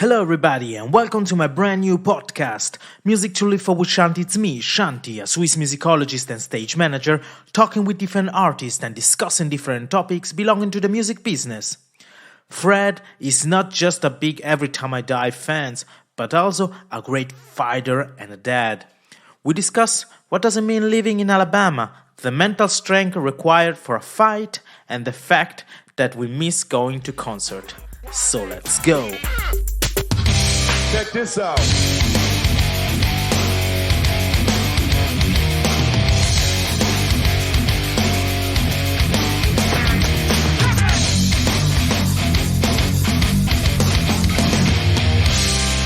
Hello, everybody, and welcome to my brand new podcast, Music to Live For with Shanti. It's me, Shanti, a Swiss musicologist and stage manager, talking with different artists and discussing different topics belonging to the music business. Fred is not just a big Every Time I Die fans, but also a great fighter and a dad. We discuss what does it mean living in Alabama, the mental strength required for a fight, and the fact that we miss going to concert. So let's go. Check this out.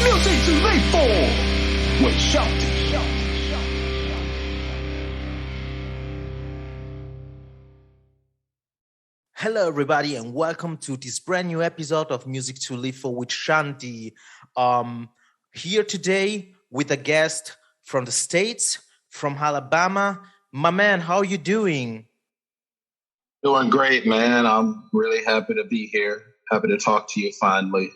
Music to live for with Shanti. Hello, everybody, and welcome to this brand new episode of Music to Live For with Shanti. Here today with a guest from the States, from Alabama. My man, how are you doing? Doing great, man. I'm really happy to be here. Happy to talk to you finally.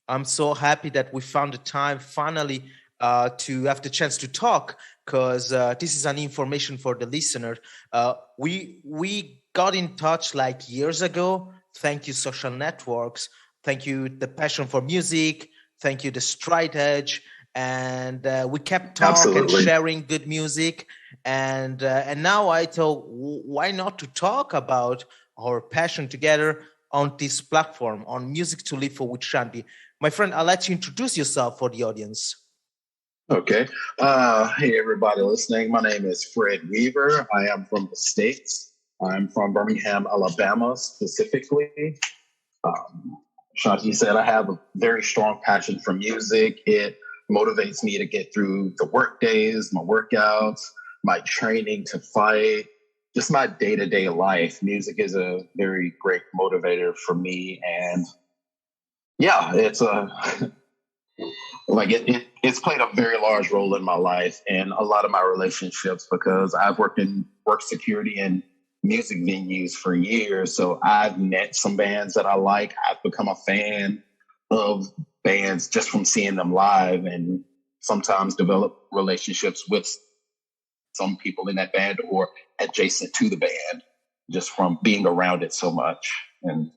I'm so happy that we found the time finally to have the chance to talk, because this is an information for the listener. We got in touch like years ago. Thank you, social networks. Thank you, the passion for music. Thank you, the straight edge. And we kept talking and sharing good music. And now I thought, why not to talk about our passion together on this platform, on Music to Live For with Shanti. My friend, I'll let you introduce yourself for the audience. Okay. Hey, everybody listening. My name is Fred Weaver. I am from the States. I'm from Birmingham, Alabama, specifically. Shanti said I have a very strong passion for music. It motivates me to get through the work days, my workouts, my training to fight, just my day-to-day life. Music is a very great motivator for me. And yeah, it's it's played a very large role in my life and a lot of my relationships, because I've worked security and music venues for years. So I've met some bands that I like. I've become a fan of bands just from seeing them live, and sometimes develop relationships with some people in that band or adjacent to the band just from being around it so much. And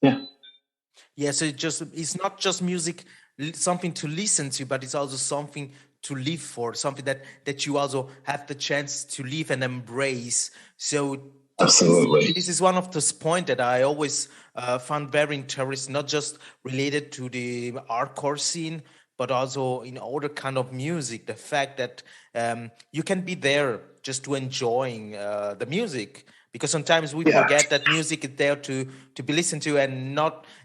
yeah. Yeah, so it's not just music, something to listen to, but it's also something to live for, something that you also have the chance to live and embrace. So absolutely, this is one of those points that I always found very interesting, not just related to the hardcore scene, but also in other kind of music. The fact that you can be there just to enjoying the music, because sometimes we forget that music is there to be listened to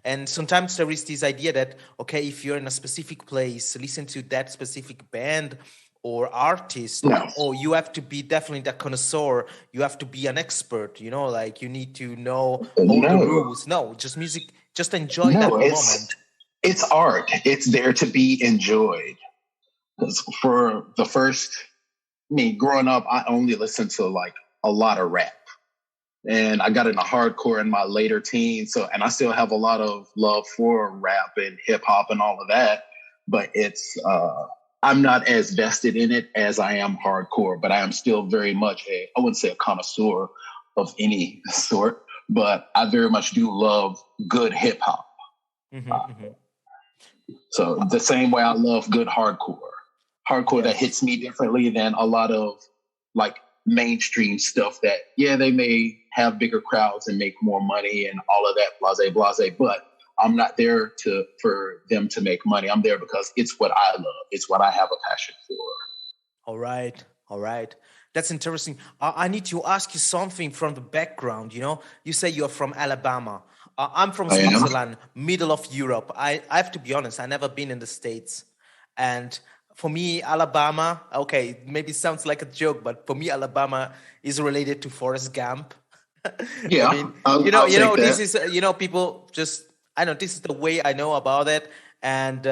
and sometimes there is this idea that, okay, if you're in a specific place, listen to that specific band or artist, or you have to be definitely that connoisseur, you have to be an expert, like you need to know all the rules. No, just music, just enjoy that moment. It's art. It's there to be enjoyed. For the growing up, I only listened to like a lot of rap. And I got into hardcore in my later teens. And I still have a lot of love for rap and hip hop and all of that. But I'm not as vested in it as I am hardcore, but I am still very much I wouldn't say a connoisseur of any sort, but I very much do love good hip hop. So the same way I love good hardcore that hits me differently than a lot of like mainstream stuff that, they may have bigger crowds and make more money and all of that, blase, but I'm not there for them to make money. I'm there because it's what I love. It's what I have a passion for. All right. That's interesting. I need to ask you something from the background. You say you're from Alabama. I'm from Switzerland, middle of Europe. I have to be honest, I've never been in the States. And for me, Alabama, okay, maybe sounds like a joke, but for me, Alabama is related to Forrest Gump. Yeah. I mean, this is, people just, I know this is the way I know about it. And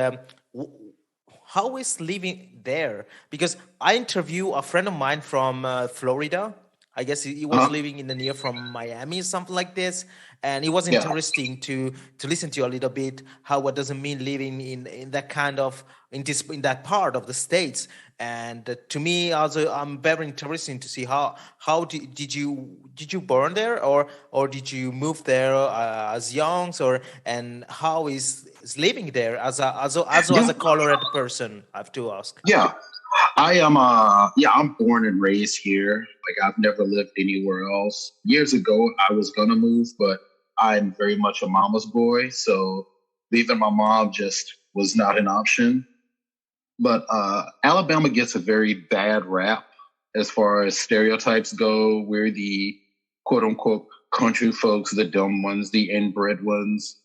how is living there? Because I interview a friend of mine from Florida, I guess he was Uh-huh. living in the near from Miami, something like this. And it was Yeah. interesting to listen to you a little bit how what does it mean living in that kind of in that part of the states. And to me also, I'm very interesting to see how did you born there, or did you move there as youngs, or and how is living there as Yeah. a colored person? I have to ask. Yeah. I am I'm born and raised here. Like I've never lived anywhere else. Years ago I was gonna move, but I'm very much a mama's boy, so leaving my mom just was not an option. But Alabama gets a very bad rap as far as stereotypes go. We're the quote unquote country folks, the dumb ones, the inbred ones.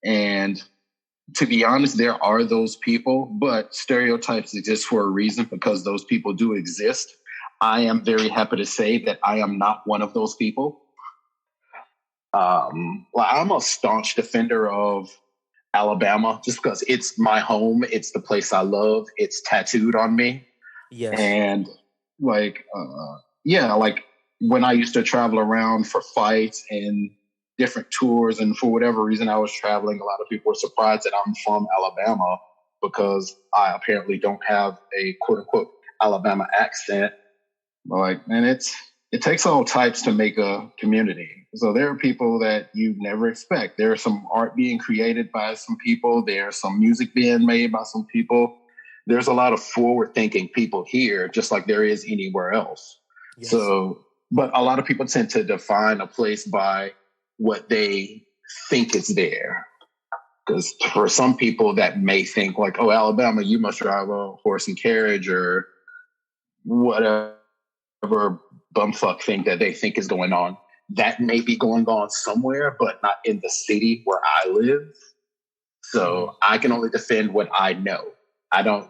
And to be honest, there are those people, but stereotypes exist for a reason because those people do exist. I am very happy to say that I am not one of those people. Well, I'm a staunch defender of Alabama just because it's my home. It's the place I love. It's tattooed on me. Yes. And like, yeah, like when I used to travel around for fights and different tours, and for whatever reason I was traveling, a lot of people were surprised that I'm from Alabama because I apparently don't have a quote unquote Alabama accent. Like, and it takes all types to make a community. So there are people that you never expect. There's some art being created by some people. There's some music being made by some people. There's a lot of forward thinking people here, just like there is anywhere else. Yes. So, but a lot of people tend to define a place by what they think is there. Because for some people that may think like, oh, Alabama, you must drive a horse and carriage or whatever bumfuck thing that they think is going on. That may be going on somewhere, but not in the city where I live. Mhm. So I can only defend what I know. I don't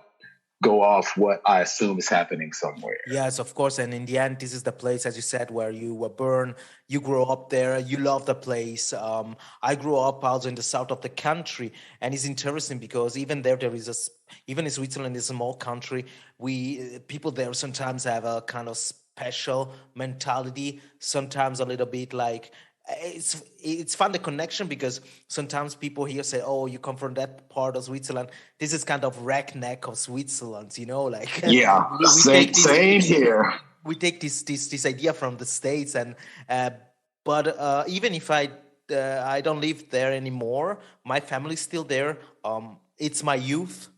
go off what I assume is happening somewhere. Yes, of course. And in the end, this is the place, as you said, where you were born. You grew up there. You love the place. I grew up also in the south of the country, and it's interesting because even there is even in Switzerland, is a small country. We people there sometimes have a kind of special mentality. Sometimes a little bit like it's fun the connection because sometimes people here say, "Oh, you come from that part of Switzerland." This is kind of redneck of Switzerland, like Yeah, we same take this same here. we take this idea from the states, and uh, but even if I don't live there anymore, my family's still there. It's my youth.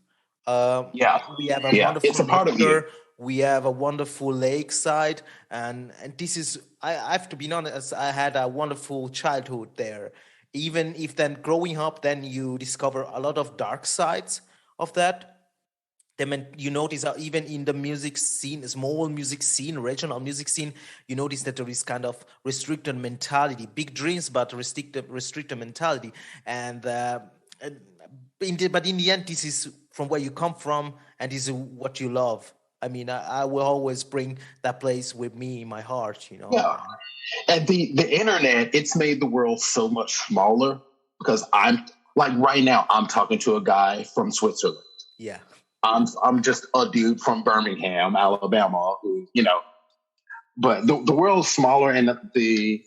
uh, Yeah, we have a yeah, it's wonderful a part of you. nature. We have a wonderful lakeside, and this is I have to be honest. I had a wonderful childhood there. Even if then growing up, then you discover a lot of dark sides of that. Then you notice even in the music scene, small music scene, regional music scene, you notice that there is kind of restricted mentality, big dreams, but restricted mentality. And but in the end, this is from where you come from, and this is what you love. I mean, I will always bring that place with me in my heart. Yeah, and the internet, it's made the world so much smaller because I'm like right now I'm talking to a guy from Switzerland. Yeah. I'm just a dude from Birmingham, Alabama, who. But the world's smaller, and the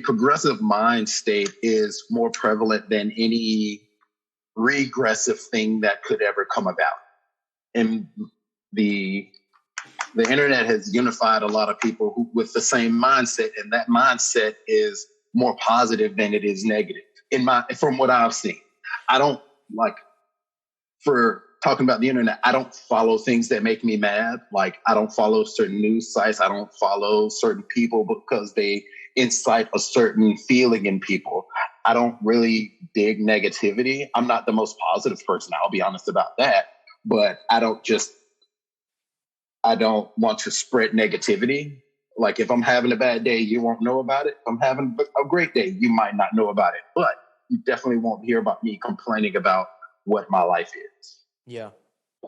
progressive mind state is more prevalent than any regressive thing that could ever come about. And the the internet has unified a lot of people with the same mindset, and that mindset is more positive than it is negative. From what I've seen, I don't like for talking about the internet. I don't follow things that make me mad. Like I don't follow certain news sites. I don't follow certain people because they incite a certain feeling in people. I don't really dig negativity. I'm not the most positive person. I'll be honest about that. But I don't want to spread negativity. Like if I'm having a bad day, you won't know about it. If I'm having a great day, you might not know about it, but you definitely won't hear about me complaining about what my life is. Yeah.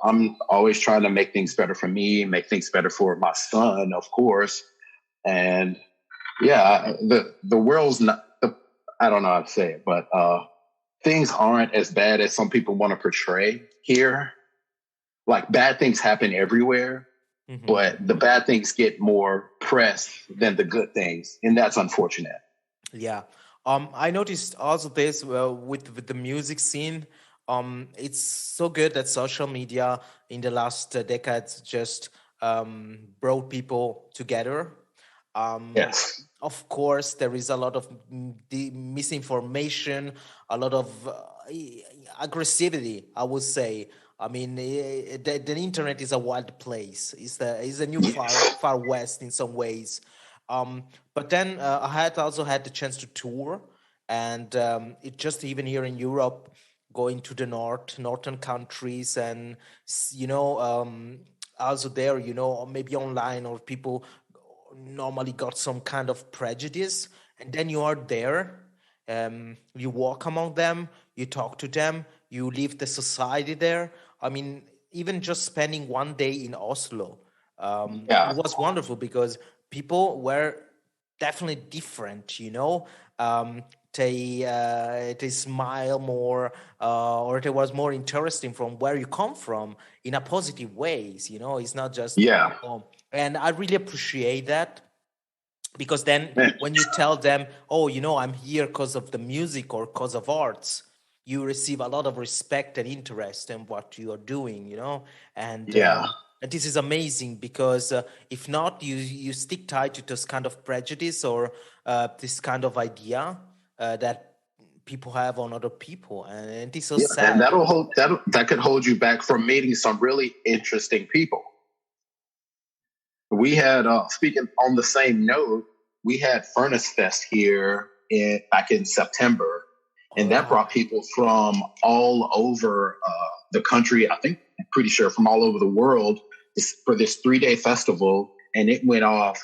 I'm always trying to make things better for me, make things better for my son, of course. And yeah, the world's not, I don't know how to say it, but things aren't as bad as some people want to portray here. Like bad things happen everywhere, Hmm. but the bad things get more press than the good things, and that's unfortunate. Yeah. I noticed also this with the music scene. It's so good that social media in the last decades just brought people together. Um, Yes. of course, there is a lot of misinformation, a lot of aggressivity, I would say. I mean, the internet is a wild place. It's a new Yes. far west in some ways. But then I had also had the chance to tour, and it just even here in Europe, going to the northern countries, and also there, maybe online or people normally got some kind of prejudice, and then you are there, you walk among them, you talk to them, you live the society there. I mean, even just spending one day in Oslo, it Yeah. was wonderful because people were definitely different, they smile more, or they was more interesting from where you come from in a positive ways. It's not just Yeah. and I really appreciate that, because then Man. when you tell them, oh, I'm here because of the music or because of arts, you receive a lot of respect and interest in what you are doing, and Yeah. and this is amazing, because if not, you stick tight to this kind of prejudice, or this kind of idea that people have on other people, and it's so Yeah. And sad. that could hold you back from meeting some really interesting people. We had, speaking on the same note, we had Furnace Fest here back in September, All and that right. brought people from all over the country. I think, I'm pretty sure from all over the world for this 3-day festival, and it went off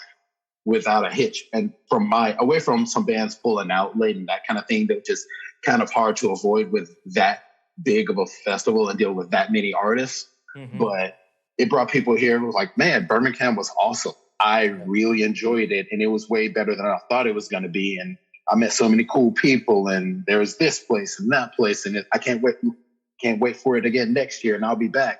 without a hitch. And away from some bands pulling out late and that kind of thing, that was just kind of hard to avoid with that big of a festival and deal with that many artists. Hmm. But it brought people here who was like, man, Birmingham was awesome. I really enjoyed it, and it was way better than I thought it was going to be. And I met so many cool people, and there was this place and that place, and I can't wait for it again next year, and I'll be back.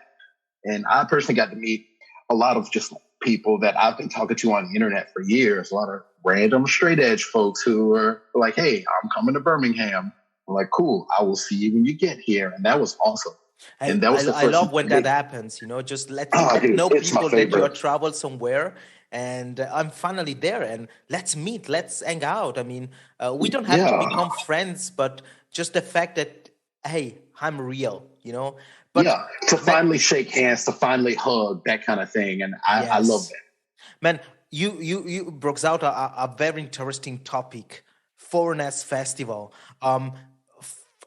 And I personally got to meet a lot of just people that I've been talking to on the internet for years, a lot of random straight edge folks who are like, hey, I'm coming to Birmingham. I'm like, cool, I will see you when you get here. And that was awesome. I, And that I was the I first love when that big, happens. Just oh, let dude, know it's my people that you are favorite. traveled somewhere, and I'm finally there, and let's meet, let's hang out. I mean, we don't have to Yeah. become friends, but just the fact that, hey, I'm real. But Yeah. To man, finally shake hands, to finally hug, that kind of thing. And I love yes, that. man, you brought out a very interesting topic, Foreigners Festival.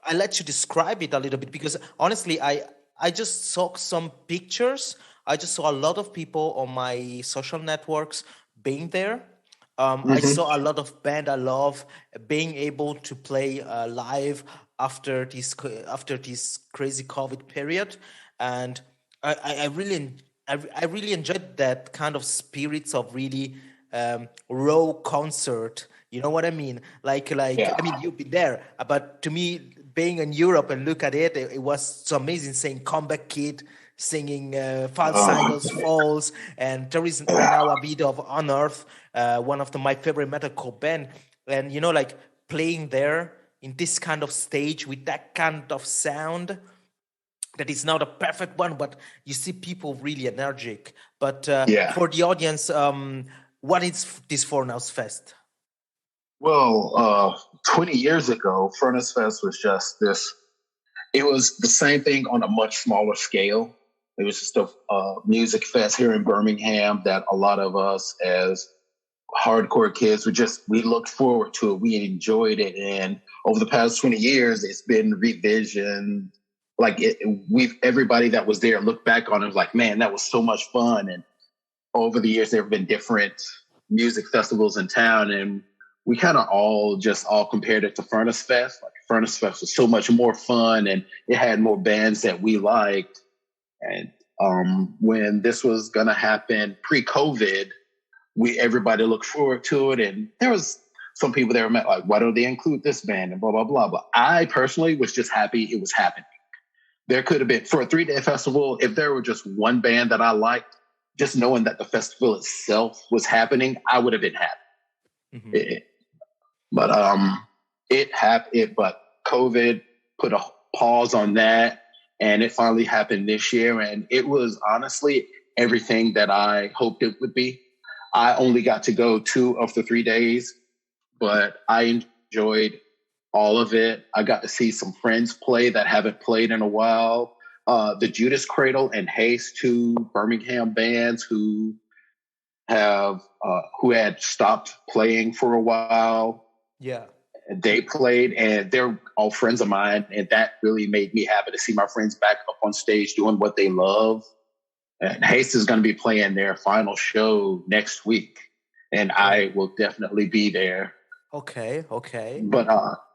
I let you describe it a little bit, because honestly, I just saw some pictures. I just saw a lot of people on my social networks being there. I Hmm. saw a lot of band I love being able to play live after this crazy COVID period, and I really I really enjoyed that kind of spirits of really raw concert. You know what I mean? Like Yeah. I mean, you've been there, but to me, being in Europe and look at it, it was so amazing. Seeing Comeback Kid singing False Um, Idols Falls, and there is right now a video of Unearth, one of my favorite metalcore band, and like playing there in this kind of stage with that kind of sound, that is not a perfect one, but you see people really energetic. But yeah. for the audience, what is this For Now's Fest? Well, 20 years ago, Furnace Fest was just this. It was the same thing on a much smaller scale. It was just a music fest here in Birmingham that a lot of us as hardcore kids we looked forward to it. We enjoyed it. And over the past 20 years, it's been revision. Like everybody that was there looked back on it, was like, man, that was so much fun. And over the years, there have been different music festivals in town, and we kind of all compared it to Furnace Fest. Like Furnace Fest was so much more fun, and it had more bands that we liked. And when this was gonna happen pre-COVID, everybody looked forward to it, and there was some people that were met like, why don't they include this band and blah blah blah. But I personally was just happy it was happening. There could have been, for a 3-day festival, if there were just one band that I liked, just knowing that the festival itself was happening, I would have been happy. Hmm. It- but it happened. But COVID put a pause on that, and it finally happened this year. And it was honestly everything that I hoped it would be. I only got to go 2 of the 3 days, but I enjoyed all of it. I got to see some friends play that haven't played in a while. The Judas Cradle and Haste, two Birmingham bands who had stopped playing for a while. Yeah. They played, and they're all friends of mine, and that really made me happy to see my friends back up on stage doing what they love. And Haste is going to be playing their final show next week, and Oh, I will definitely be there. okay, okay. But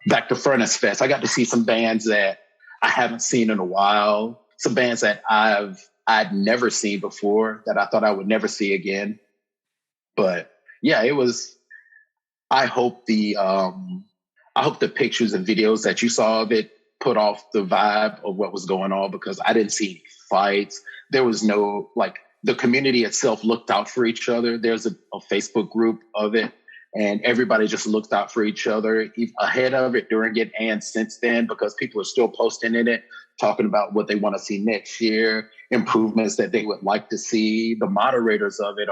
back to Furnace Fest, I got to see some bands that I haven't seen in a while. Some bands that I'd never seen before that I thought I would never see again. But yeah, it was. I hope the I hope the pictures and videos that you saw of it put off the vibe of what was going on, because I didn't see any fights. There was no, like, the community itself looked out for each other. There's a Facebook group of it, and everybody just looked out for each other ahead of it, during it, and since then, because people are still posting in it, talking about what they want to see next year, improvements that they would like to see. The moderators of it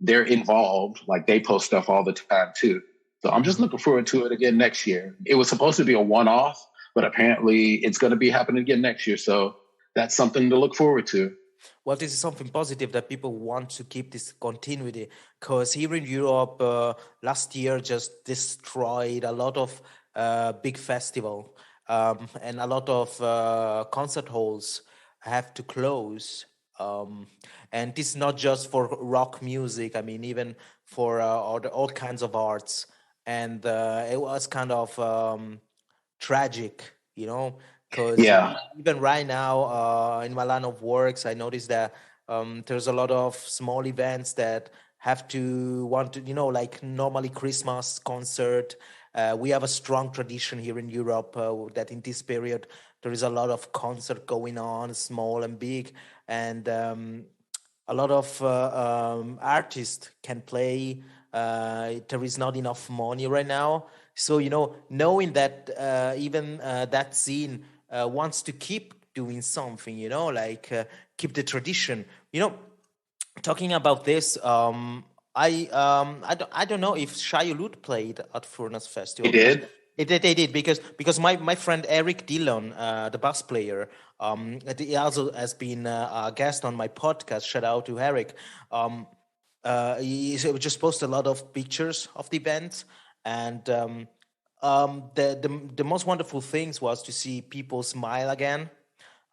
they're involved. Like, they post stuff all the time too. So I'm just Mhm. looking forward to it again next year. It was supposed to be a one-off, but apparently it's going to be happening again next year. So that's something to look forward to. Well, this is something positive that people want to keep this continuity, because here in Europe, last year just destroyed a lot of big festival, and a lot of concert halls have to close. Um, and this is not just for rock music. I mean, even for all kinds of arts. And it was kind of tragic, because Yeah. even right now, in my line of works, I noticed that there's a lot of small events that have to want to, like normally Christmas concert. We have a strong tradition here in Europe, that in this period there is a lot of concert going on, small and big, and a lot of artists can play. There is not enough money right now, so knowing that even that scene wants to keep doing something, like keep the tradition. Talking about this, I don't know if Shayulut played at Furnace He Festival, because did. they did, because my friend Eric Dillon, the bass player, he also has been a guest on my podcast. Shout out to Eric. He just posted a lot of pictures of the event, and the most wonderful things was to see people smile again.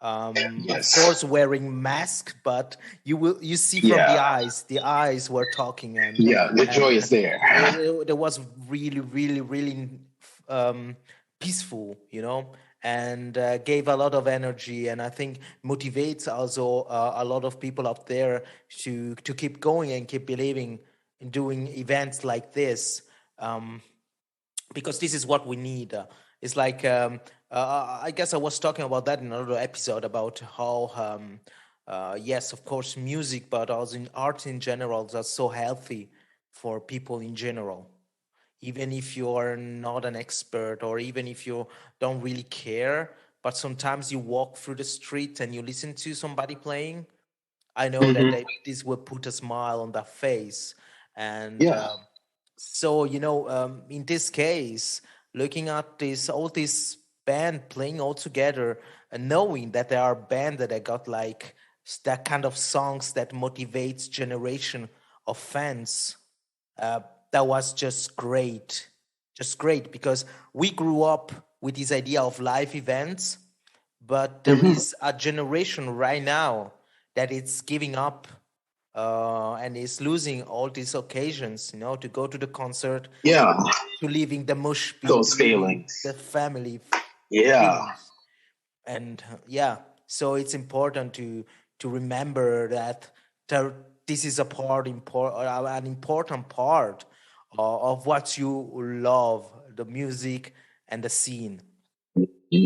Of Yes. course, wearing mask, but you see from Yeah. the eyes were talking, Yeah. The and joy is there. there was really, really, really um, peaceful, and gave a lot of energy, and I think motivates also a lot of people out there to keep going and keep believing in doing events like this. Um, because this is what we need. It's like I guess I was talking about that in another episode about how yes, of course, music, but also in art in general, are so healthy for people in general. Even if you are not an expert, or even if you don't really care, but sometimes you walk through the street and you listen to somebody playing, I know that Hmm. this will put a smile on their face. And Yeah. so, in this case, looking at all this band playing all together, and knowing that there are band that I got like that kind of songs that motivates generation of fans, uh, that was just great, because we grew up with this idea of live events, but there Hmm. is a generation right now that it's giving up, and is losing all these occasions, to go to the concert, Yeah. to leaving the mush pit, Those to leaving the feelings. family Yeah. feelings. And yeah, so it's important to remember that there, this is an important part of what you love, the music and the scene.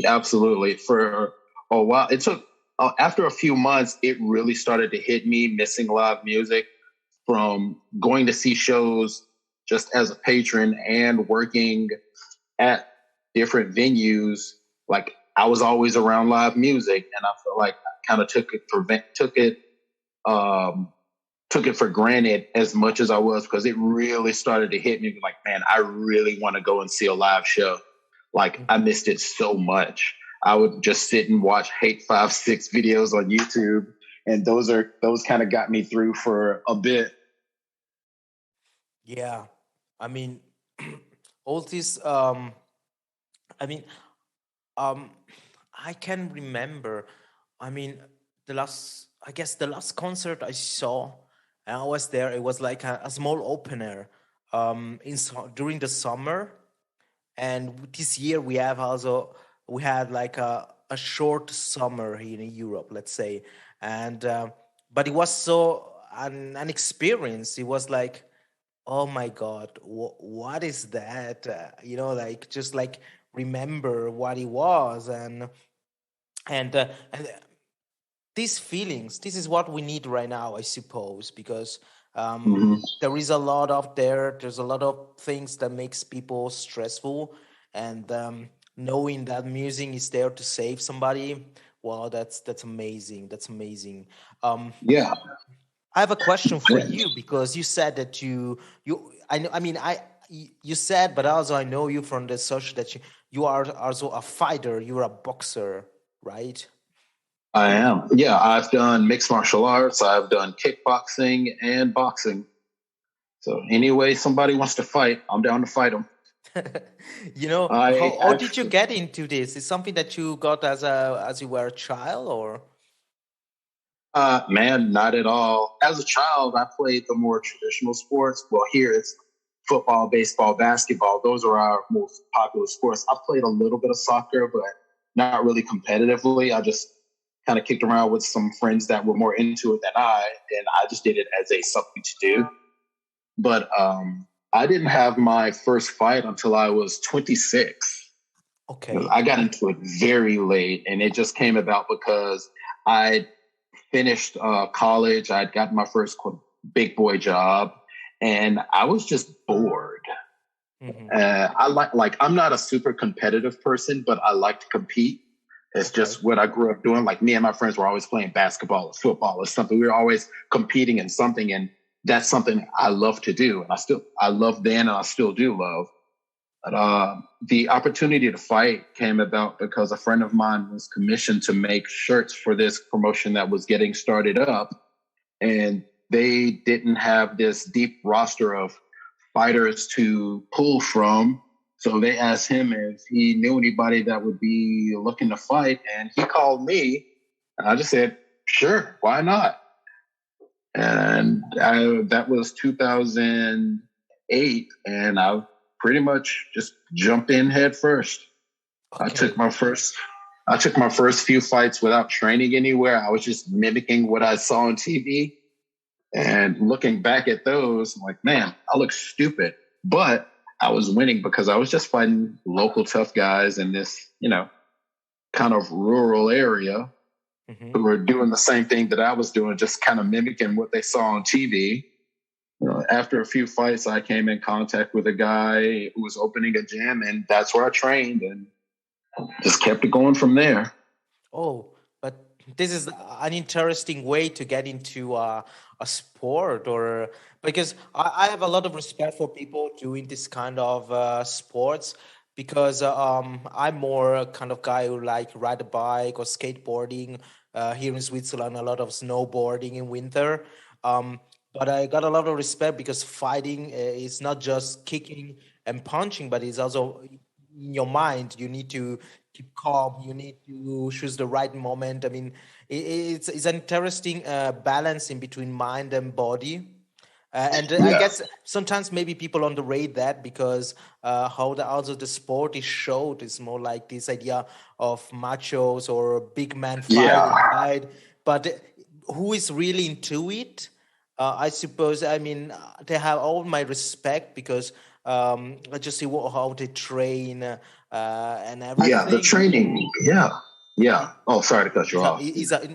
Absolutely. For a while, it took. after a few months, it really started to hit me missing live music from going to see shows just as a patron and working at different venues. Like I was always around live music, and I felt like I kind of um, took it for granted as much as I was, because it really started to hit me like, man, I really want to go and see a live show. Like I Mhm. missed it so much. I would just sit and watch Hate 5 6 videos on YouTube, and those kind of got me through for a bit. Yeah, I mean, all this. I mean, um, I can remember. I mean, I guess the last concert I saw, and I was there. It was like a small opener, during the summer. And this year we had like a short summer here in Europe, let's say. And but it was so an experience. It was like, oh my god, what is that? Like, just like remember what it was. And these feelings, this is what we need right now, I suppose, because Mhm. there is a lot out there. There's a lot of things that makes people stressful. And knowing that music is there to save somebody, well, that's amazing. That's amazing. um Yeah. I have a question for Yeah. you, because you said that I know, I mean, you said, but also I know you from the social, that you are also a fighter. You're a boxer, right? I am. Yeah, I've done mixed martial arts. I've done kickboxing and boxing. So any way somebody wants to fight, I'm down to fight them. I How did you actually, get into this? Is something that you got as you were a child, or? man, not at all. As a child, I played the more traditional sports. Well, here it's football, baseball, basketball. Those are our most popular sports. I played a little bit of soccer, but not really competitively. I just kind of kicked around with some friends that were more into it than and I just did it as a something to do. But I didn't have my first fight until I was 26. Okay. I got into it very late, and it just came about because I finished college. I'd gotten my first big boy job, and I was just bored. Hmm. I like I'm not a super competitive person, but I like to compete. It's Okay. just what I grew up doing. Like me and my friends were always playing basketball or football or something. We were always competing in something, and that's something I love to do. And I love then, and I still do love. But the opportunity to fight came about because a friend of mine was commissioned to make shirts for this promotion that was getting started up, and they didn't have this deep roster of fighters to pull from. So they asked him if he knew anybody that would be looking to fight, and he called me. And I just said, "Sure, why not?" And that was 2008, and I pretty much just jumped in head first. I took Okay. my first I took my first few fights without training anywhere. I was just mimicking what I saw on TV. And looking back at those, I'm like, man, I look stupid. But I was winning because I was just fighting local tough guys in this, kind of rural area Hmm. who were doing the same thing that I was doing, just kind of mimicking what they saw on TV. After a few fights, I came in contact with a guy who was opening a gym, and that's where I trained and just kept it going from there. Oh, but this is an interesting way to get into a sport, or because I have a lot of respect for people doing this kind of sports, because I'm more a kind of guy who like ride a bike or skateboarding. Here in Switzerland, a lot of snowboarding in winter. Um, but I got a lot of respect, because fighting is not just kicking and punching, but it's also in your mind. You need to keep calm. You need to choose the right moment. I mean, it's an interesting balance in between mind and body. And I Yeah. guess sometimes maybe people underrate that, because how also the sport is showed is more like this idea of machos or big man Yeah. fighting, right? But who is really into it? I suppose. I mean, they have all my respect, because I just see how they train and Yeah. The everything. training. Yeah. Yeah. Oh, sorry to cut you off.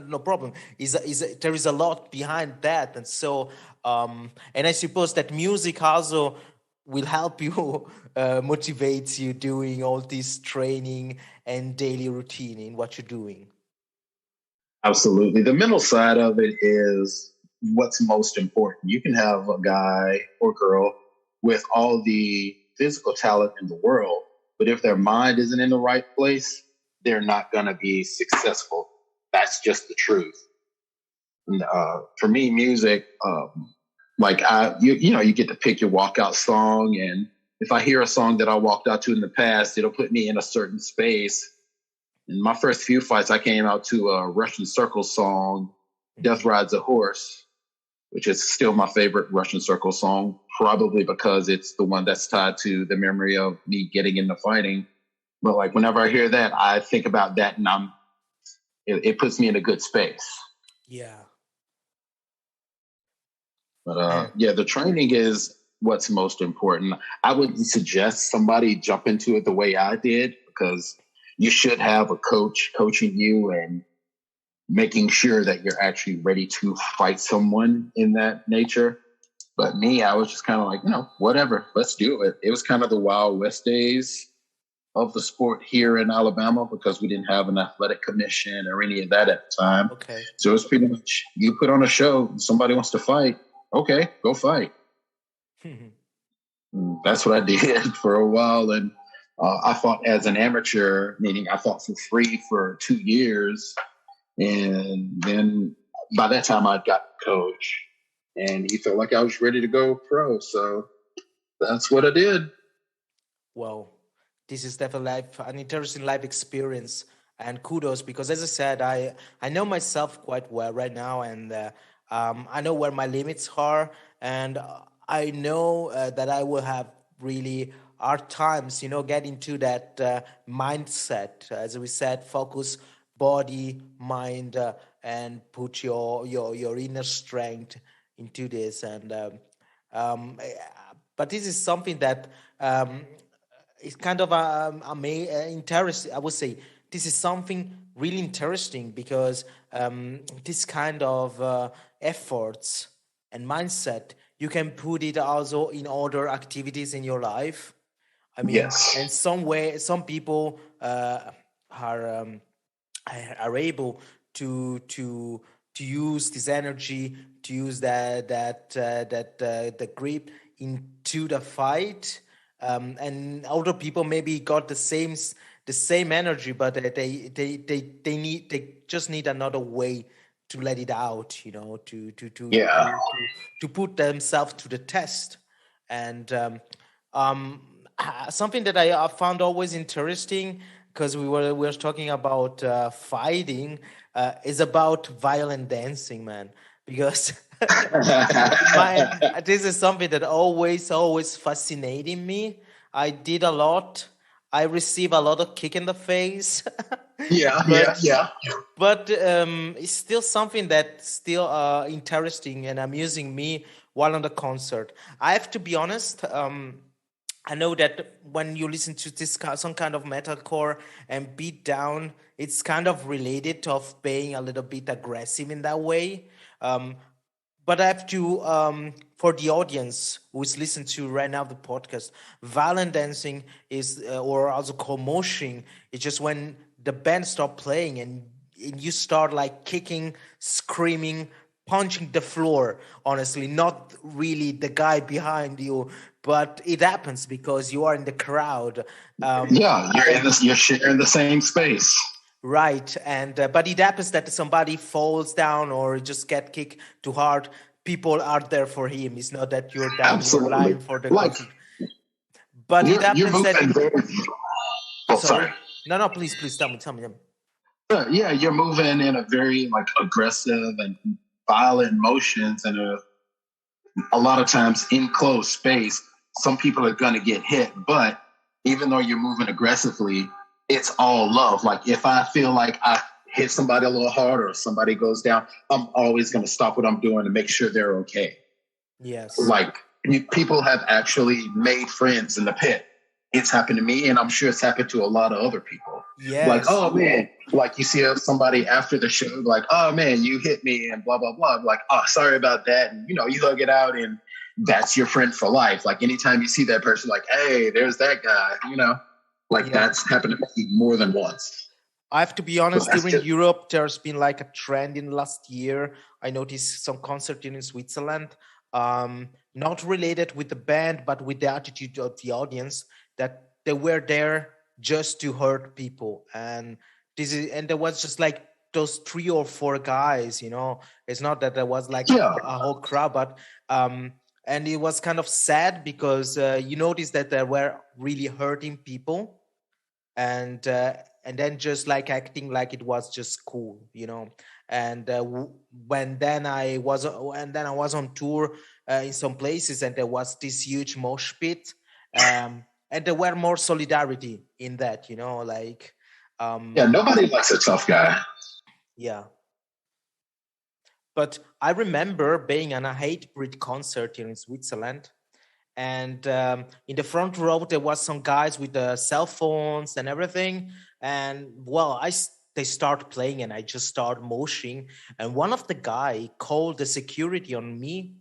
No problem. There is a lot behind that, and so and I suppose that music also will help you, motivates you doing all this training and daily routine in what you're doing. Absolutely. The mental side of it is what's most important. You can have a guy or girl with all the physical talent in the world, but if their mind isn't in the right place, they're not going to be successful. That's just the truth. And, for me, music, you get to pick your walkout song, and if I hear a song that I walked out to in the past, it'll put me in a certain space. In my first few fights, I came out to a Russian Circle song, Death Rides a Horse, which is still my favorite Russian Circle song, probably because it's the one that's tied to the memory of me getting into fighting. But like whenever I hear that, I think about that, and it puts me in a good space. Yeah. But the training is what's most important. I would suggest somebody jump into it the way I did, because you should have a coach coaching you and making sure that you're actually ready to fight someone in that nature. But me, I was just kind of like, whatever, let's do it. It was kind of the Wild West days of the sport here in Alabama, because we didn't have an athletic commission or any of that at the time. Okay. So it was pretty much, you put on a show, somebody wants to fight, okay, go fight. That's what I did for a while. And I fought as an amateur, meaning I fought for free for 2 years. And then by that time I got a coach, and he felt like I was ready to go pro. So that's what I did. Well, this is definitely an interesting life experience, and kudos, because as I said, I know myself quite well right now, and I know where my limits are, and I know that I will have really hard times, get into that mindset, as we said, focus body, mind, and put your inner strength into this, and but this is something that it's kind of interesting. I would say this is something really interesting, because this kind of efforts and mindset, you can put it also in other activities in your life. I mean, Yes. in some way, some people are able to use this energy, to use the grip into the fight, and other people maybe got the same energy, but they just need another way to let it out, to put themselves to the test. And something that I found always interesting, because we were talking about fighting, is about violent dancing, man. Because this is something that always fascinating me. I did a lot. I receive a lot of kick in the face. Yeah. But it's still something that's still interesting and amusing me while on the concert. I have to be honest. I know that when you listen to this some kind of metalcore and beat down, it's kind of related to of being a little bit aggressive in that way. Um, but I have to, for the audience who is listening to right now the podcast, violent dancing is, or also commotion, it's just when the band stop playing and you start like kicking, screaming, punching the floor. Honestly, not really the guy behind you, but it happens because you are in the crowd. You're sharing the same space. Right, and but it happens that somebody falls down or just get kicked too hard. People are there for him. It's not that you're down here lying for the concert. But it happens that. Sorry. No, please, tell me. Yeah, you're moving in a very aggressive and violent motions, and a lot of times in closed space, some people are going to get hit. But even though you're moving aggressively, it's all love. Like if I feel like I hit somebody a little hard or somebody goes down, I'm always going to stop what I'm doing to make sure they're okay. Yes. People have actually made friends in the pit. It's happened to me, and I'm sure it's happened to a lot of other people. Like, Yes. oh man, like you see somebody after the show, like, oh man, you hit me and blah blah blah. Like, oh, sorry about that, and you hug it out, and that's your friend for life. Like anytime you see that person, like, hey, there's that guy. Like Yeah. that's happened to me more than once. I have to be So honest, that's during just Europe, there's been like a trend in last year. I noticed some concert in Switzerland, not related with the band, but with the attitude of the audience, that they were there just to hurt people. And there was just like those three or four guys, It's not that there was like yeah, a whole crowd, but and it was kind of sad because you noticed that they were really hurting people, and then just like acting like it was just cool, and when then I was on tour in some places, and there was this huge mosh pit, and there were more solidarity in that, like yeah. um Nobody likes a tough guy. yeah. But I remember being on a Hatebreed concert here in Switzerland, and in the front row there was some guys with the cell phones and everything, and well, they start playing, and I just start moshing, and one of the guy called the security on me,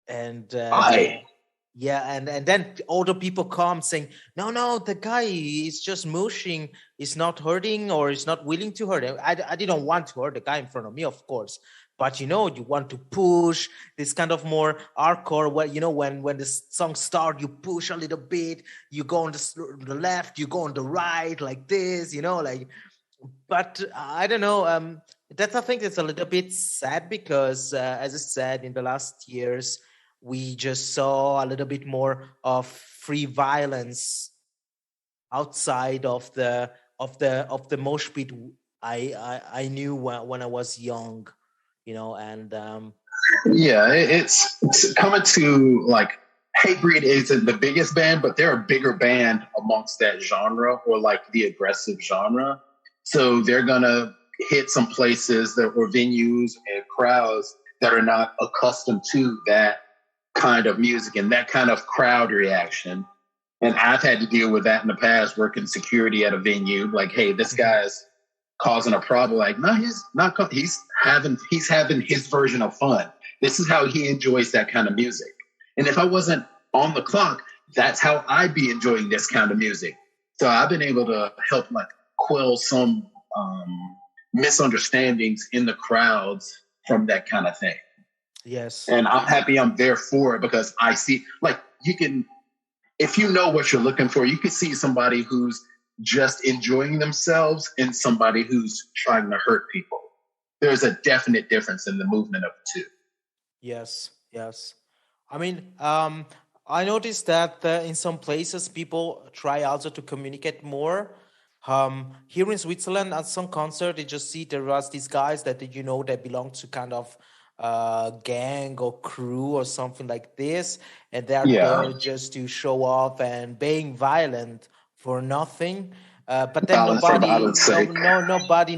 and I yeah, and then all the people come saying, no, no, the guy is just mushing, is not hurting, or is not willing to hurt. I didn't want to hurt the guy in front of me, of course. But you want to push this kind of more hardcore. Where when the song start, you push a little bit. You go on the left, you go on the right, like this. Like. But I don't know. That's I think it's a little bit sad because, as I said, in the last years we just saw a little bit more of free violence outside of the mosh pit. I knew when I was young, and Yeah, it's coming to like Hatebreed isn't the biggest band, but they're a bigger band amongst that genre or like the aggressive genre. So they're gonna hit some places that or venues and crowds that are not accustomed to that kind of music and that kind of crowd reaction. And I've had to deal with that in the past, working security at a venue. Like, hey, this Mhm. guy's causing a problem. Like, no, he's not. He's having his version of fun. This is how he enjoys that kind of music. And if I wasn't on the clock, that's how I'd be enjoying this kind of music. So I've been able to help like quell some misunderstandings in the crowds from that kind of thing. Yes. And I'm happy I'm there for it because I see like you can if you know what you're looking for, you can see somebody who's just enjoying themselves and somebody who's trying to hurt people. There's a definite difference in the movement of the two. Yes, yes. I mean, I noticed that in some places people try also to communicate more. Here in Switzerland, at some concert, you just see there was these guys that they belong to kind of gang or crew or something like this, and they are Yeah, there just to show off and being violent for nothing. But then violence for violence sake.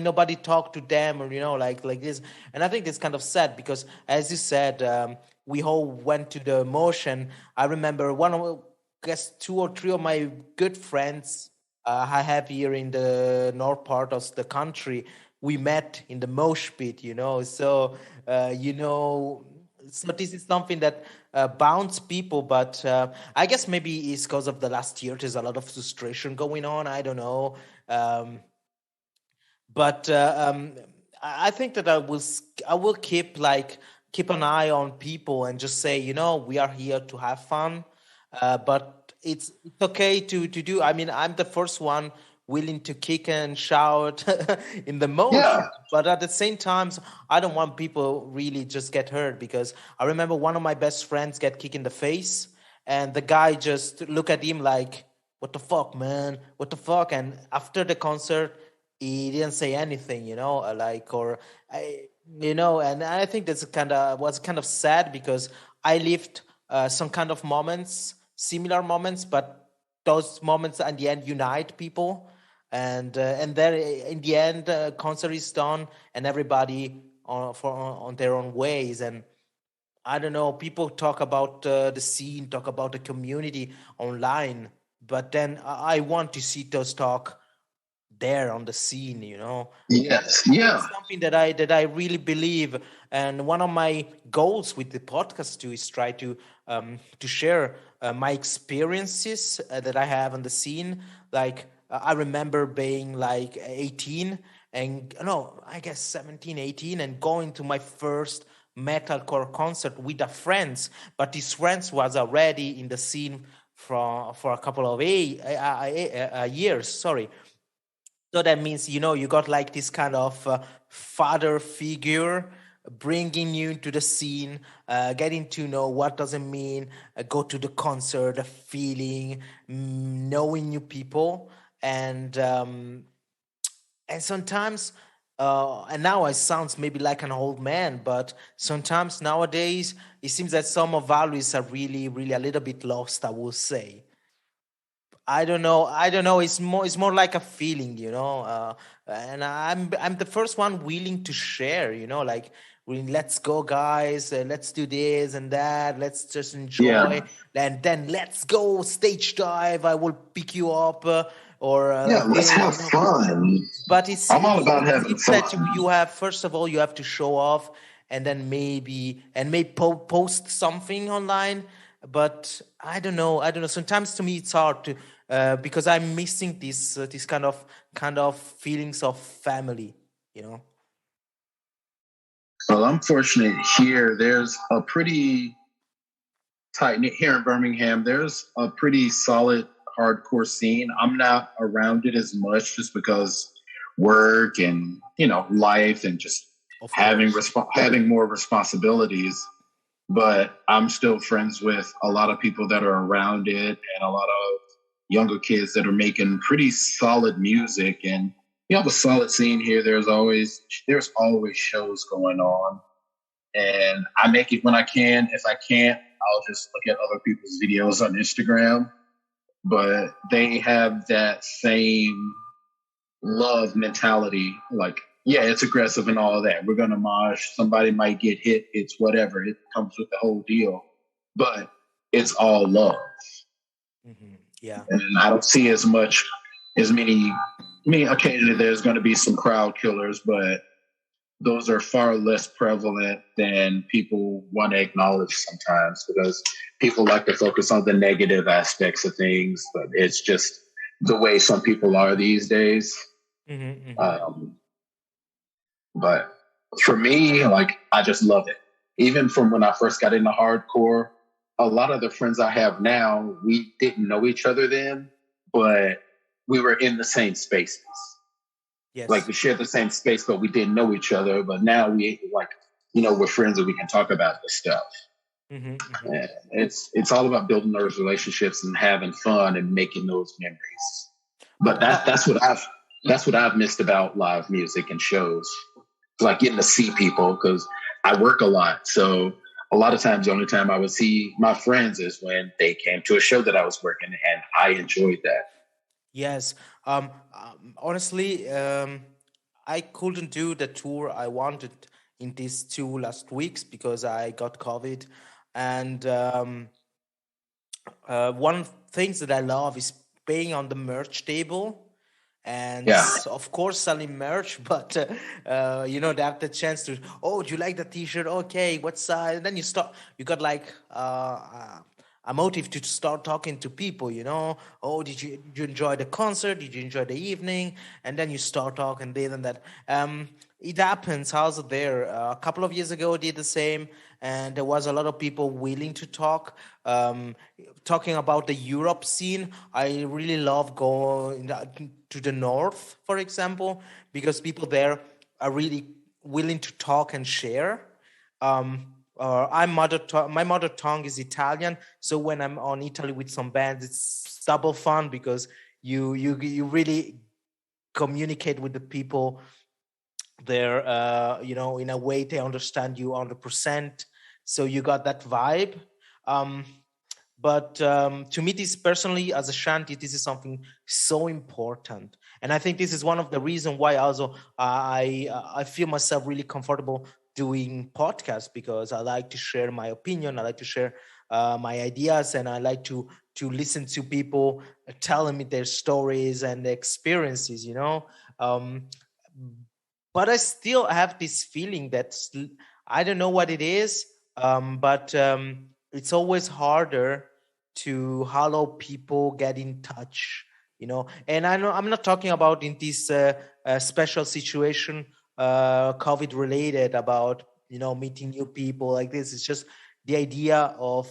nobody talked to them, or like this. And I think it's kind of sad because, as you said, we all went to the motion. I remember guess two or three of my good friends I have here in the north part of the country. We met in the mosh pit, So uh, you know, so this is something that bounds people, but I guess maybe it's because of the last year. There's a lot of frustration going on. I don't know. Um, but I think that I will keep an eye on people and just say, we are here to have fun, but it's okay to do. I mean, I'm the first one willing to kick and shout in the motion, Yeah, but at the same time, I don't want people really just get hurt, because I remember one of my best friends get kicked in the face, and the guy just look at him like, what the fuck, man? What the fuck? And after the concert, he didn't say anything, like, or I, and I think that's was kind of sad, because I lived some kind of moments, similar moments, but those moments at the end unite people, and then in the end, concert is done, and everybody on their own ways. And I don't know, people talk about the scene, talk about the community online, but then I want to see those talk there on the scene, you know. Yes. That's Yeah. something that I really believe, and one of my goals with the podcast too is try to share my experiences that I have on the scene. Like I remember being like 18 and no, I guess 17, 18, and going to my first metalcore concert with a friends, but these friends was already in the scene for a couple of years. Sorry, so that means, you know, you got like this kind of father figure bringing you into the scene, getting to know what does it mean, go to the concert, the feeling, knowing new people, and um, and sometimes. And now I sounds maybe like an old man, but sometimes nowadays it seems that some of values are really, really a little bit lost. I will say. I don't know. I don't know. It's more like a feeling, you know. And I'm the first one willing to share, you know, like let's go, guys. Let's do this and that. Let's just enjoy, Yeah. and then let's go stage dive. I will pick you up, or Yeah. like Let's this, have you know. fun. But I'm all about it having seems that fun. you have, first of all, you have to show off, and then maybe post something online. But I don't know. Sometimes to me it's hard to, because I'm missing this kind of feelings of family, you know. Well, I'm fortunate here. There's a pretty tight knit here in Birmingham. There's a pretty solid hardcore scene. I'm not around it as much just because work and life and just Of course. having more responsibilities. But I'm still friends with a lot of people that are around it and a lot of younger kids that are making pretty solid music. And you have a solid scene here. There's always shows going on, and I make it when I can. If I can't, I'll just look at other people's videos on Instagram. But they have that same love mentality. Like, yeah, it's aggressive and all that. We're gonna mosh. Somebody might get hit. It's whatever. It comes with the whole deal. But it's all love, Yeah. and I don't see as many. I mean, occasionally there's going to be some crowd killers, but those are far less prevalent than people want to acknowledge sometimes, because people like to focus on the negative aspects of things, but it's just the way some people are these days. Hmm. Hmm. Um, but for me, like, I just love it. Even from when I first got into hardcore, a lot of the friends I have now, we didn't know each other then, but we were in the same spaces. Like, Yes. we shared the same space, but we didn't know each other. But now we're friends and we can talk about this stuff. Hmm. Hmm. And it's all about building those relationships and having fun and making those memories. But that's what I've missed about live music and shows. Like, getting to see people, because I work a lot. So a lot of times the only time I would see my friends is when they came to a show that I was working, and I enjoyed that. Yes. Honestly, I couldn't do the tour I wanted in these 2 last weeks because I got COVID. And one things that I love is paying on the merch table and Yeah. of course selling merch, but they have the chance to, oh, do you like the t-shirt? Okay, what size? And then you got like a motive to start talking to people, you know. Oh, did you enjoy the concert? Did you enjoy the evening? And then you start talking this and that. It happens also there. A couple of years ago, I did the same, and there was a lot of people willing to talk. Talking about the Europe scene, I really love going to the north, for example, because people there are really willing to talk and share. My mother tongue is Italian, so when I'm on Italy with some bands, it's double fun because you really communicate with the people there, in a way they understand you 100%. So you got that vibe. Um, but to me, this personally, as a Shanti, this is something so important, and I think this is one of the reasons why also I feel myself really comfortable doing podcasts, because I like to share my opinion, I like to share my ideas, and I like to listen to people telling me their stories and their experiences, um, but I still have this feeling that I don't know what it is, but it's always harder to allow people get in touch, And I know I'm not talking about in this special situation, COVID related, about meeting new people like this. It's just the idea of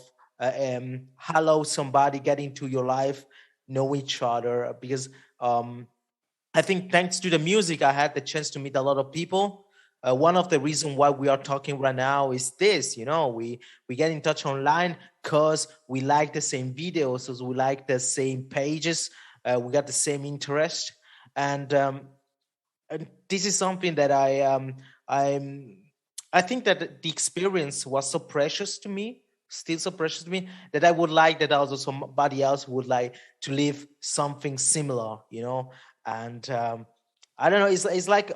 allow somebody get into your life, know each other, because um, I think thanks to the music, I had the chance to meet a lot of people. One of the reasons why we are talking right now is this, we get in touch online because we like the same videos, so we like the same pages, we got the same interest, and this is something that I'm I think that the experience was so precious to me, still so precious to me, that I would like that also somebody else would like to live something similar, And I don't know. It's like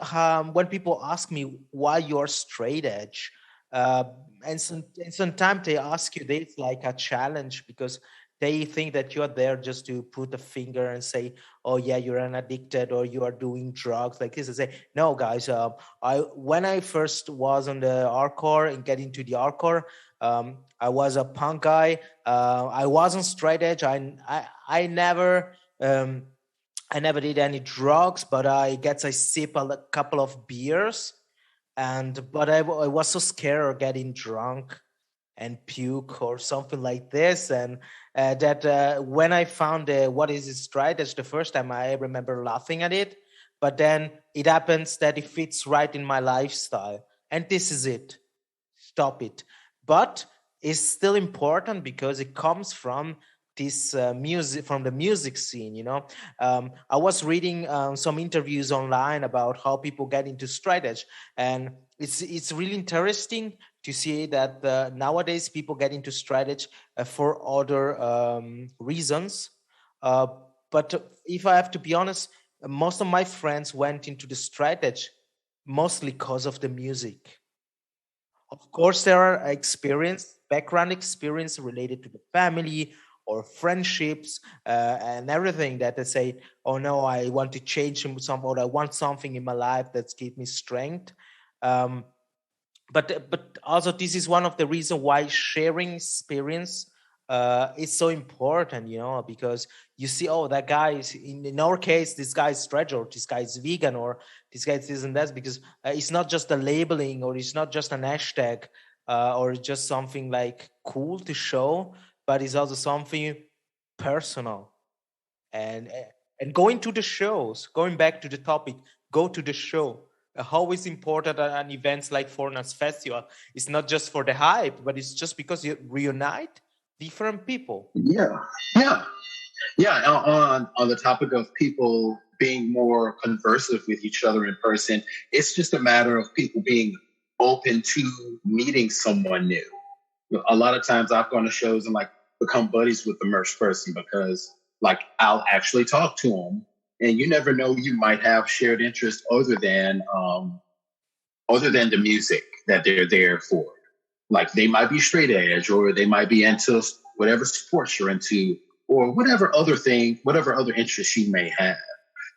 when people ask me why you're straight edge, uh, and sometimes they ask you this like a challenge, because they think that you're there just to put a finger and say, "Oh yeah, you're an addicted or you are doing drugs," like this. I say, "No, guys. I When I first was on the hardcore and get into the hardcore, I was a punk guy. I wasn't straight edge. I never." I never did any drugs, but I guess I sip a couple of beers, but I was so scared of getting drunk and puke or something like this, and that when I found what is it stride, that's the first time I remember laughing at it. But then it happens that it fits right in my lifestyle, and this is it. Stop it. But it's still important because it comes from this music, from the music scene. I was reading some interviews online about how people get into straight edge, and it's really interesting to see that nowadays people get into straight edge for other reasons. Uh, but if I have to be honest, most of my friends went into the straight edge mostly because of the music. Of course, there are background experience related to the family or friendships and everything that they say, "Oh no, I want to change some, or I want something in my life that gives me strength." Um, but also this is one of the reasons why sharing experience is so important, because you see, oh, that guy is, in our case, this guy is stretch, or this guy is vegan, or this guy is this and that, because it's not just a labeling, or it's not just an hashtag, or just something like cool to show, but it's also something personal. And going to the shows, going back to the topic, go to the show. How is important an events like Fornas Festival? It's not just for the hype, but it's just because you reunite different people. Yeah, yeah, yeah. On the topic of people being more conversive with each other in person, it's just a matter of people being open to meeting someone new. A lot of times I've gone to shows and like become buddies with the merch person because like I'll actually talk to them, and you never know, you might have shared interests other than the music that they're there for. Like they might be straight edge, or they might be into whatever sports you're into, or whatever other interests you may have.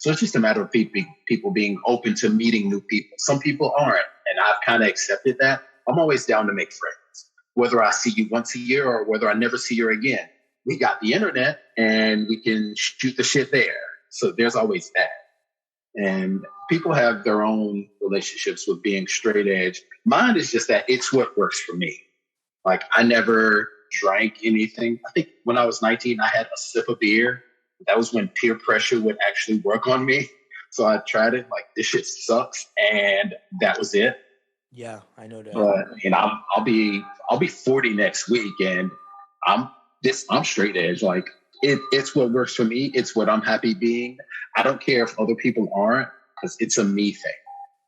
So it's just a matter of people being open to meeting new people. Some people aren't, and I've kind of accepted that. I'm always down to make friends, whether I see you once a year or whether I never see you again. We got the internet, and we can shoot the shit there. So there's always that. And people have their own relationships with being straight edge. Mine is just that it's what works for me. Like I never drank anything. I think when I was 19, I had a sip of beer. That was when peer pressure would actually work on me. So I tried it, like this shit sucks, and that was it. Yeah, I know that. But I'll be 40 next week, and I'm I'm straight edge. Like it's what works for me. It's what I'm happy being. I don't care if other people aren't, because it's a me thing.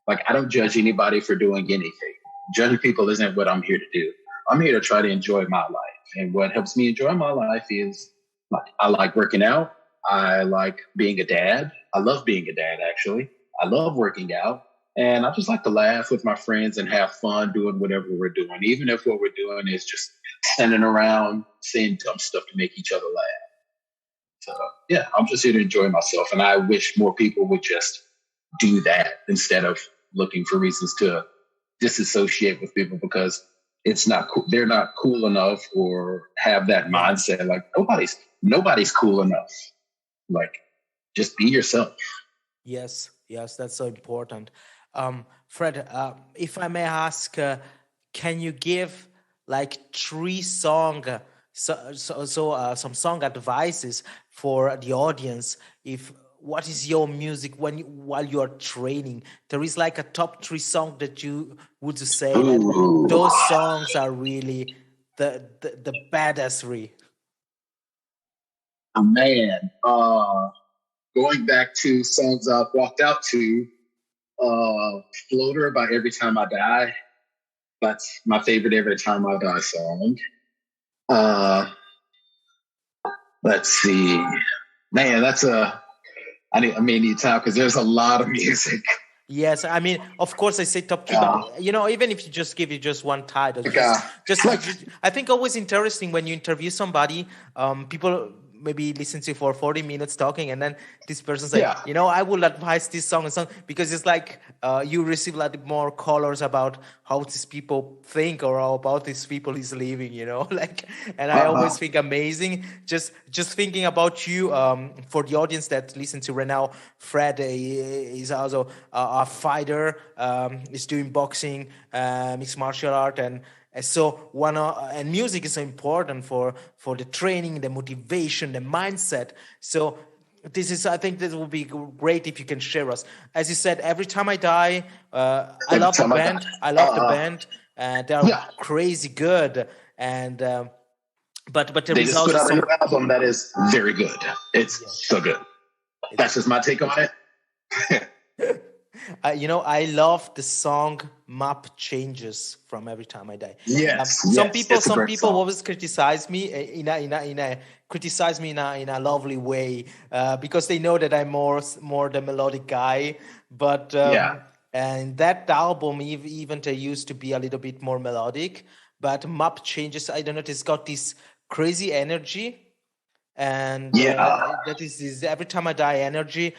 Like I don't judge anybody for doing anything. Judging people isn't what I'm here to do. I'm here to try to enjoy my life, and what helps me enjoy my life is like I like working out. I like being a dad. I love being a dad, actually. I love working out. And I just like to laugh with my friends and have fun doing whatever we're doing, even if what we're doing is just standing around saying dumb stuff to make each other laugh. yeah, I'm just here to enjoy myself. And I wish more people would just do that instead of looking for reasons to disassociate with people because it's not cool. They're not cool enough or have that Yeah. mindset. Like nobody's cool enough. Like just be yourself. Yes, yes, that's so important. Fred, if I may ask, can you give like three song, some song advices for the audience? If what is your music while you are training? There is like a top three song that you would say that Ooh, those songs are really the baddest. man. Going back to songs I've walked out to, Floater by Every Time I Die. That's my favorite Every Time I Die song. Uh, let's see. Man, I may need time because there's a lot of music. Yes, I mean, of course, I say top three, but even if you just give it just one title, Like, I think always interesting when you interview somebody, people maybe listen to you for 40 minutes talking, and then this person say, yeah. I would advise this song and song because it's like you receive like more colors about how these people think or how about these people is living, like, and I always think amazing. Just thinking about you, for the audience that listen to right now, Fred is also a fighter, is doing boxing, mixed martial art, and so and music is so important for the training, the motivation, the mindset. So I think this would be great if you can share us. As you said, Every Time I Die, I love the band. I love the band. They are crazy good, and but there they is just put also out a some. new album that is very good. It's so good. That's just my take on it. I love the song "Map Changes" from Every Time I Die. Yes, some it's a great people song. always criticize me criticize me in a lovely way, because they know that I'm more the melodic guy. But and that album even they used to be a little bit more melodic. But "Map Changes," I don't know, it's got this crazy energy, and that is this Every Time I Die energy,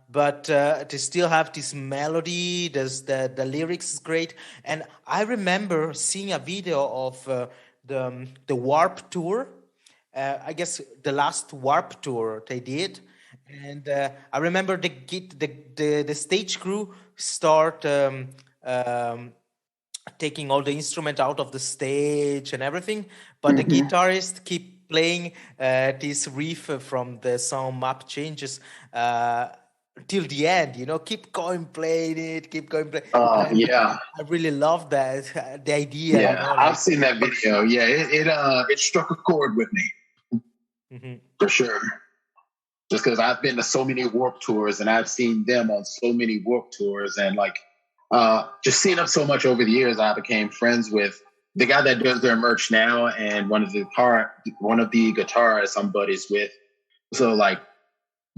but to still have this melody. There's the lyrics is great, and I remember seeing a video of the Warp tour. I guess the last Warp tour they did, and I remember the stage crew start taking all the instrument out of the stage and everything, but the guitarist keep playing this riff from the song "Map Changes" till the end. Keep going playing it, keep going playing. I really love that the idea. Yeah, I've seen that video. Yeah, it struck a chord with me for sure. Just because I've been to so many Warp tours and I've seen them on so many Warp tours, and like just seeing them so much over the years, I became friends with the guy that does their merch now, and one of the guitarists I'm buddies with. So like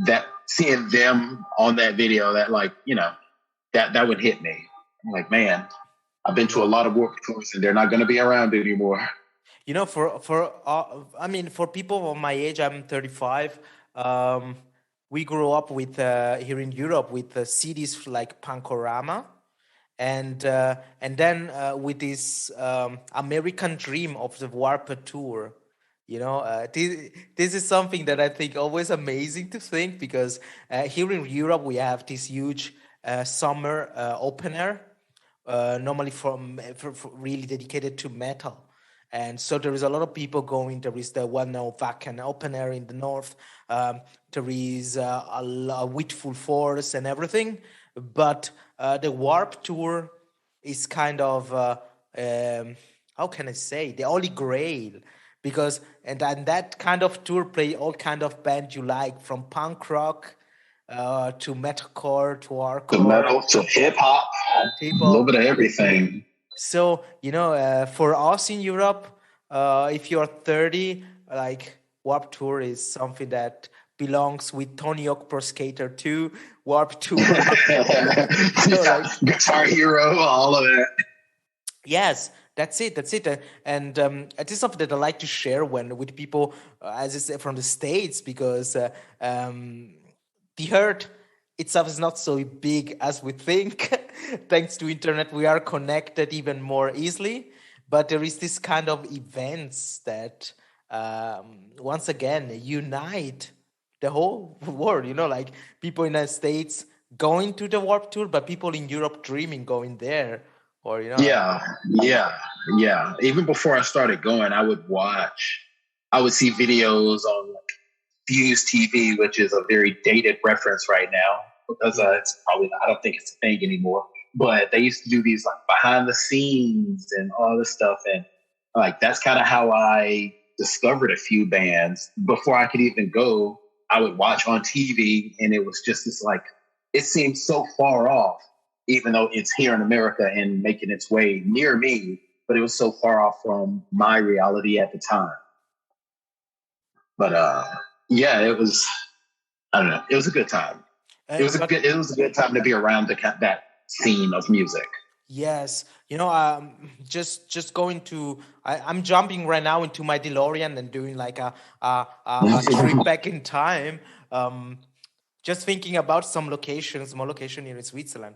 that, seeing them on that video, that like that would hit me. I'm like, man, I've been to a lot of Warp tours, and they're not going to be around anymore. For people of my age, I'm 35. We grew up with here in Europe with CDs like Pankorama, and then with this American dream of the Warped Tour. This is something that I think always amazing to think, because here in Europe we have this huge summer open air, normally for really dedicated to metal. And so there is a lot of people going. There is the well-known Wacken open air in the north. There is a Whitful Force and everything. But the Warp Tour is kind of, how can I say, the holy grail. Because and that kind of tour play all kind of band you like, from punk rock to metalcore to hardcore, to metal to hip hop, a little bit of everything. So for us in Europe, if you're 30, like Warp Tour is something that belongs with Tony Hawk Pro Skater 2, Warp Tour, Guitar Hero, all of that. Yes, That's it. That's it. And it is something that I like to share when with people, as I say, from the States, because the Earth itself is not so big as we think. Thanks to internet, we are connected even more easily. But there is this kind of events that once again unite the whole world. Like people in the States going to the Warp Tour, but people in Europe dreaming going there, or like. Yeah, yeah, yeah. Even before I started going, I would see videos on like Fuse TV, which is a very dated reference right now because it's probably, I don't think it's a thing anymore. But they used to do these like behind the scenes and all this stuff. And like, that's kind of how I discovered a few bands. Before I could even go, I would watch on TV and it was just this like, it seemed so far off, even though it's here in America and making its way near me, but it was so far off from my reality at the time. But yeah, it was, I don't know, it was a good time. It was a good time to be around that scene of music. Yes, just going to. I'm jumping right now into my DeLorean and doing like a trip back in time. Just thinking about some locations, small location here in Switzerland.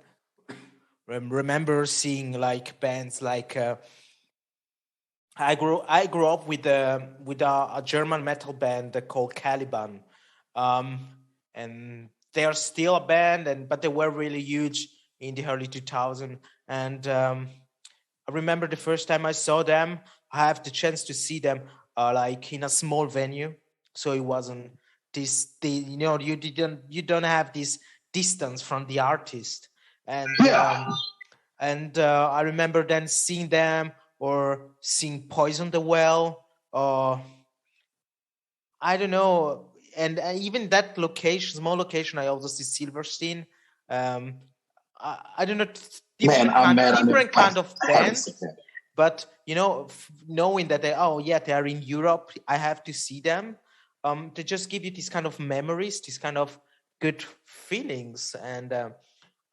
Remember seeing like bands like I grew up with a German metal band called Caliban, um, and they are still a band, but they were really huge in the early 2000s. And I remember the first time I saw them. I have the chance to see them like in a small venue, so it wasn't you don't have this distance from the artist, and Yeah. I remember then seeing them or seeing Poison the Well, or I don't know, and even that location, small location, I also see Silverstein. Um, I don't know, Man, I'm mad different I kind of haven't bands, seen that. but knowing that they are in Europe, I have to see them. They just give you these kind of memories, these kind of good feelings, and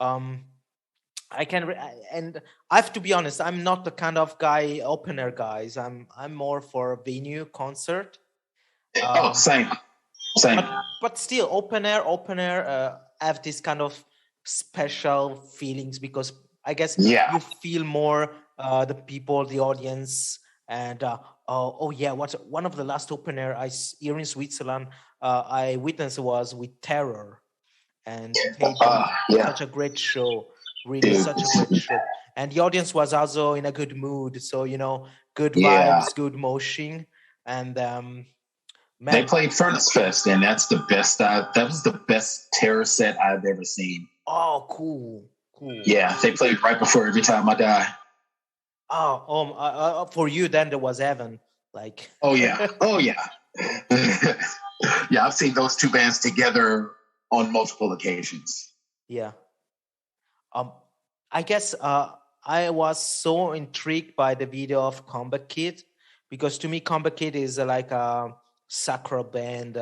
um, and I have to be honest. I'm not the kind of guy open air guys. I'm more for a venue concert. Oh, Um, same, same. but still, open air have this kind of special feelings because I guess Yeah. you feel more the people, the audience, and oh yeah, what one of the last open air here in Switzerland I witnessed was with Terror, and they did Yeah, such a great show, really dude. such a great show, and the audience was also in a good mood, so good Yeah. vibes, good motion, and They man. played Furnace Fest, and that's the best. That was the best terror set I've ever seen. Oh, cool. Yeah, they played right before Every Time I Die. Oh, for you then there was Evan, like. Oh yeah, oh yeah, yeah. I've seen those two bands together on multiple occasions. Yeah. Um, I guess I was so intrigued by the video of Combat Kid because to me Combat Kid is like a sacral band.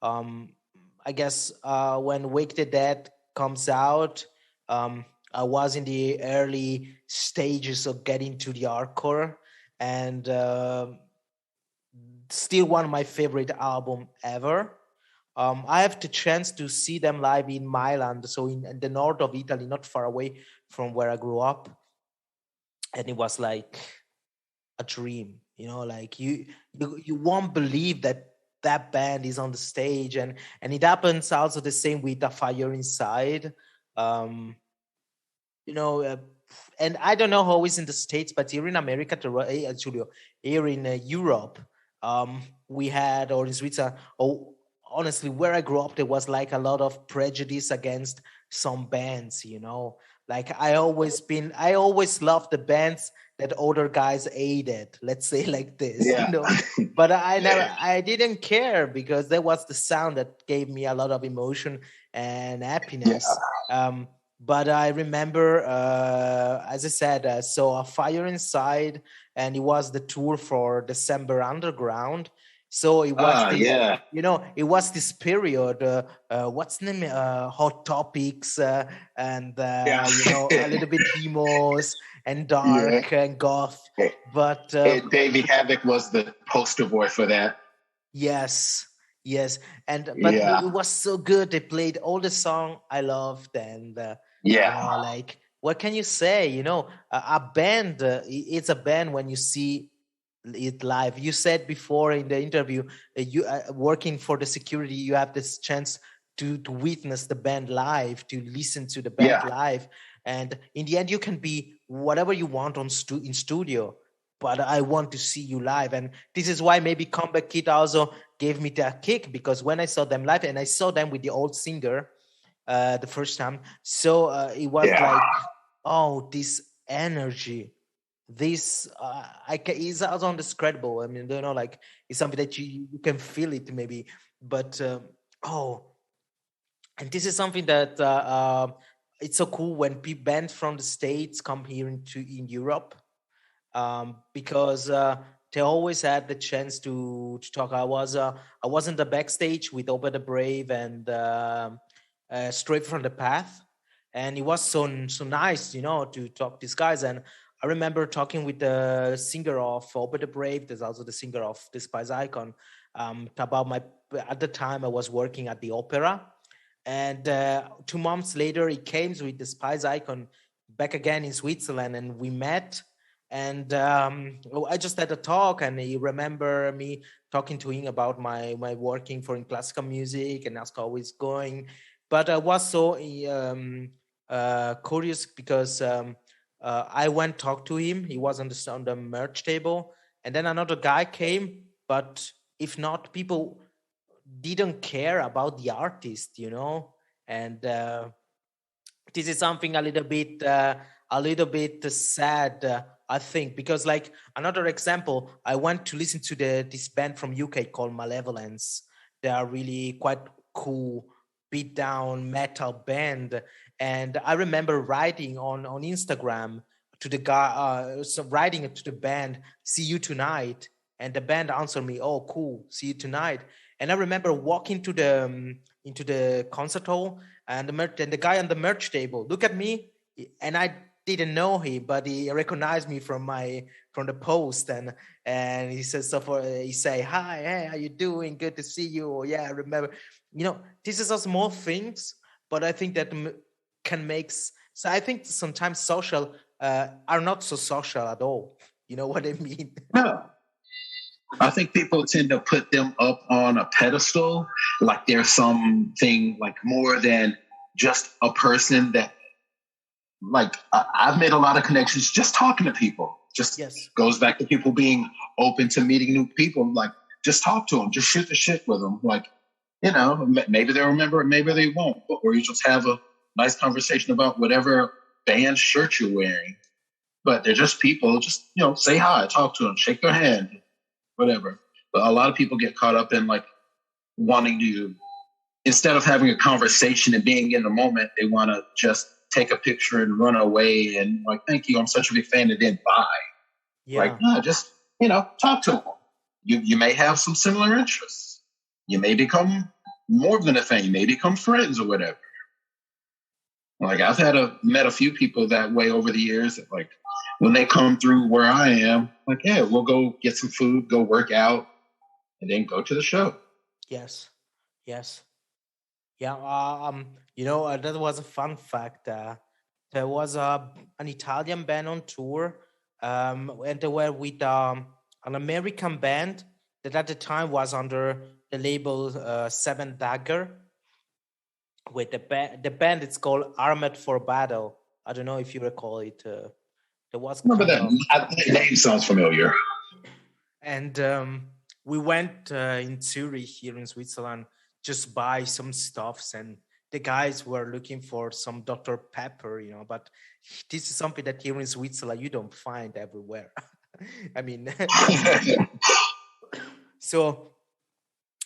Um, I guess when Wake the Dead comes out, I was in the early stages of getting to the hardcore, and still one of my favorite album ever. I have the chance to see them live in Milan, so in the north of Italy, not far away from where I grew up, and it was like a dream. Like you won't believe that band is on the stage, and it happens also the same with the Fire Inside. Um, you know, uh, and I don't know how it's in the States, but here in America, Julio, here in Europe, we had, or in Switzerland, oh, honestly, where I grew up, there was like a lot of prejudice against some bands, Like I always loved the bands that older guys hated, let's say like this, Yeah, But I didn't care because that was the sound that gave me a lot of emotion and yeah, happiness. But I remember, as I said, so A Fire Inside, and it was the tour for December Underground. So it was this, Yeah. it was this period. What's the name? Hot Topics, and Yeah. a little bit emos and Yeah. dark and goth. But Davey Havoc was the poster boy for that. yes, yes, and but Yeah. it was so good. They played all the song I loved, and Yeah. like what can you say? A band. It's a band when you see it live. You said before in the interview, you working for the security, you have this chance to witness the band live, to listen to the band Yeah. live, and in the end, you can be whatever you want in studio. But I want to see you live, and this is why maybe Comeback Kid also gave me that kick, because when I saw them live, and I saw them with the old singer the first time, so it was Yeah. like, oh, this energy, this is also undescribable. I mean, like it's something that you can feel it maybe, but oh, and this is something that it's so cool when bands from the States come here in Europe, because they always had the chance to talk. I was in the backstage with Oba the Brave and Straight from the Path, and it was so nice, to talk to these guys. And I remember talking with the singer of Oba the Brave. There's also the singer of Despise Icon. About my At the time I was working at the opera, and 2 months later he came with the Spice Icon back again in Switzerland, and we met. And I just had a talk, and he remember me talking to him about my working for in classical music, and ask how it's going. But I was so curious, because I went talk to him. He was on the merch table, and then another guy came. But if not, people didn't care about the artist, and this is something a little bit sad, I think, because like another example, I went to listen to this band from UK called Malevolence. They are really quite cool beat down metal band, and I remember writing on Instagram to the guy, so writing it to the band, "See you tonight," and the band answered me, "Oh, cool, see you tonight." And I remember walking to the into the concert hall, and the guy on the merch table look at me, and I didn't know him, but he recognized me from the post, and he says, he say, "Hi, hey, how you doing? Good to see you." Or, "Yeah, I remember." This is a small things, but I think that can make. So I think sometimes social are not so social at all. You know what I mean? No. I think people tend to put them up on a pedestal, like there's something like more than just a person that, like, I've made a lot of connections just talking to people. Just Yes. goes back to people being open to meeting new people. Like, just talk to them, just shoot the shit with them. Like, maybe they'll remember it, maybe they won't. Or you just have a nice conversation about whatever band shirt you're wearing. But they're just people. Just, say hi, talk to them, shake their hand, whatever. But a lot of people get caught up in like wanting to, instead of having a conversation and being in the moment, they want to just take a picture and run away and like, thank you, I'm such a big fan, and then bye. Yeah. Like, no, just, talk to them. You may have some similar interests. You may become more than a fan. You may become friends or whatever. Like, I've met a few people that way over the years that, like, when they come through where I am, like, yeah, we'll go get some food, go work out, and then go to the show. Yes. Yes. Yeah. That was a fun fact. There was an Italian band on tour, and they were with an American band that at the time was under the label Seven Dagger. With the band, it's called Armored for Battle. I don't know if you recall it. There was Remember kind that? of, The name sounds familiar. and we went in Zurich here in Switzerland, just buy some stuffs, and the guys were looking for some Dr. Pepper, but this is something that here in Switzerland you don't find everywhere. I mean, so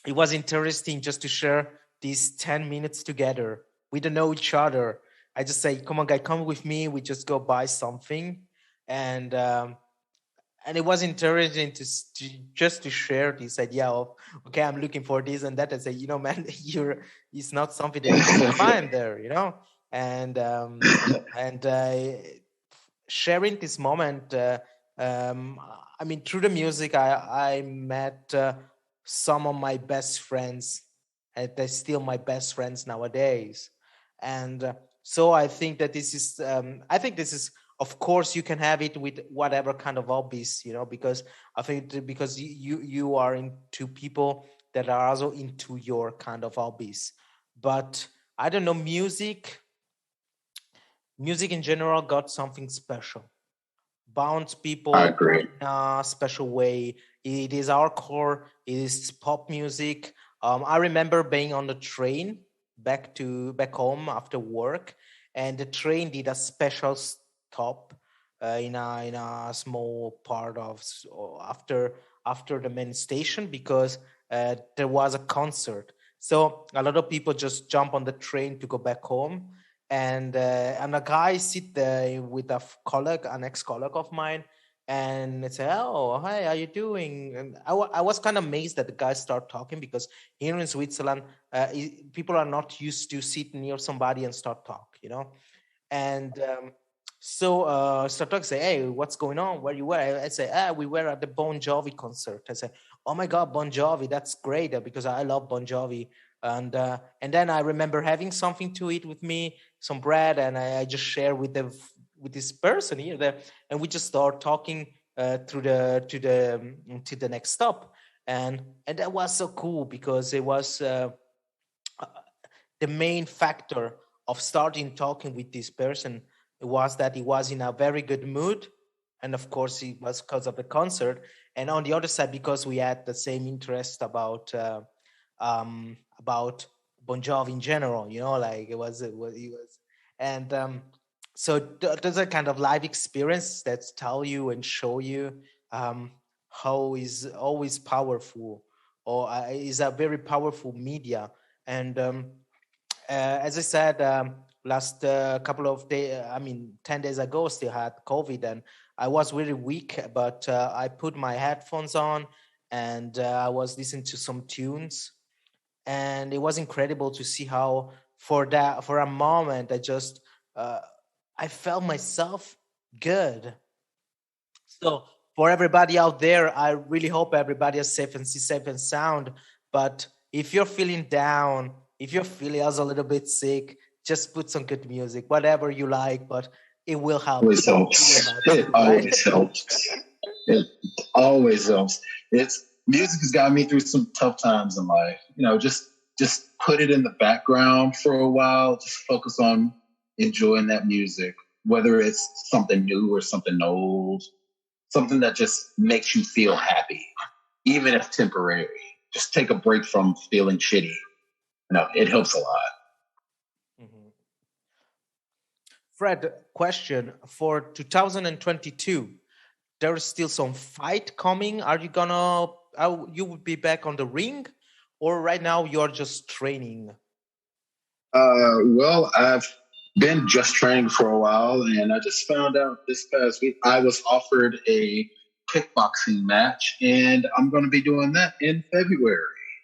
it was interesting just to share these 10 minutes together. We don't know each other. I just say, "Come on, guy, come with me. We just go buy something." And and it was interesting to just to share this idea of, okay, I'm looking for this and that, and say, man, you're it's not something that you can find there, and and sharing this moment. Um, I mean, through the music, I met some of my best friends, and they're still my best friends nowadays. And so I think that this is, of course, you can have it with whatever kind of hobbies, because I think because you are into people that are also into your kind of hobbies. But I don't know, music in general got something special, bounce I people agree. in a special way. It is our core. It is pop music. I remember being on the train back home after work, and the train did a special stop in a small part of after the main station, because there was a concert. So a lot of people just jump on the train to go back home, and a guy sit there with colleague, an ex-colleague of mine, and say, "Oh, hi, how you doing?" And I was kind of amazed that the guy start talking, because here in Switzerland, people are not used to sit near somebody and start talk, and so start talking, say, "Hey, what's going on? Where you were?" I say, "We were at the Bon Jovi concert." I say, "Oh my God, Bon Jovi, that's great," because I love Bon Jovi. And then I remember having something to eat with me, some bread, and I just share with this person here there, and we just start talking through the to the next stop, and that was so cool, because it was the main factor of starting talking with this person was that he was in a very good mood, and of course it was because of the concert, and on the other side, because we had the same interest about Bon Jovi in general, like it was, and so there's a kind of live experience that tell you and show you um, how is always powerful, or is a very powerful media. And as I said, last couple of days, 10 days ago, still had COVID, and I was really weak, but I put my headphones on, and I was listening to some tunes, and it was incredible to see how for a moment uh, I felt myself good. So for everybody out there, I really hope everybody is safe and sound. But if you're feeling down, if you're feeling also a little bit sick, just put some good music, whatever you like, but it will help Always you. It will helps. help It you, right? always helps. It always helps. It's music has got me through some tough times in life. Just put it in the background for a while. Just focus on enjoying that music, whether it's something new or something old, something that just makes you feel happy, even if temporary. Just take a break from feeling shitty. It helps a lot. Mhm. Fred, question for 2022. There's still some fight coming. Are you gonna? You would be back on the ring, or right now you're just training? Well, I've been just training for a while, and I just found out this past week I was offered a kickboxing match, and I'm going to be doing that in February.